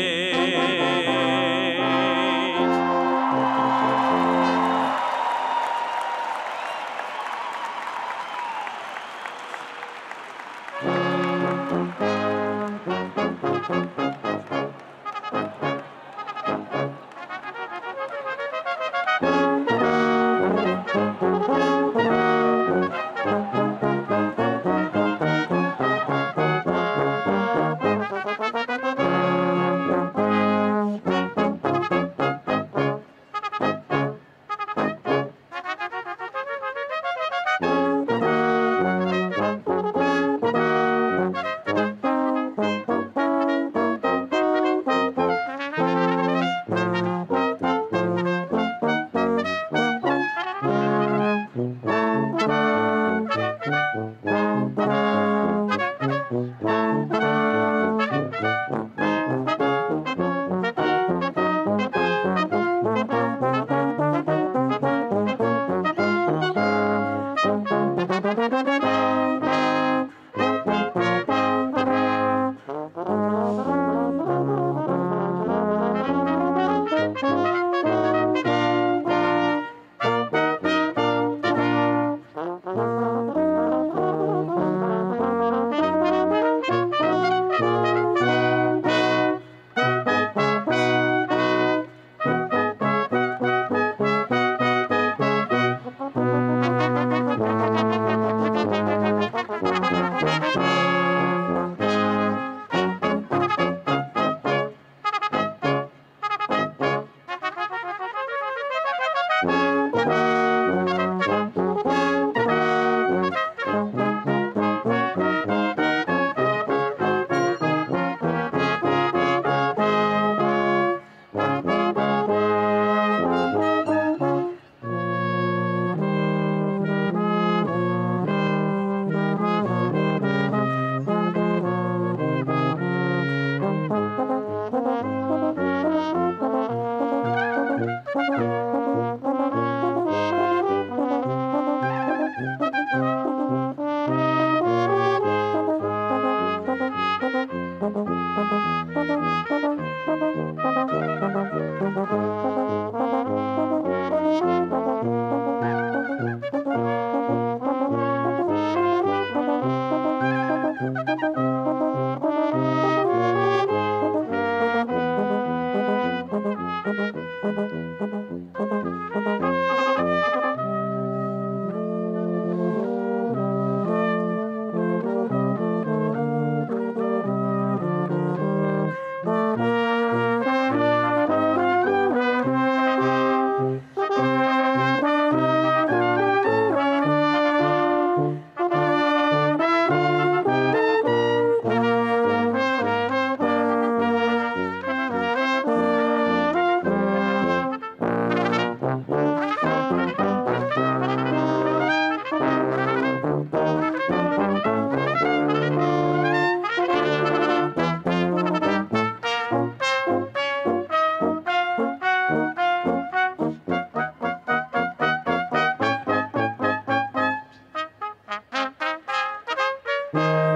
you.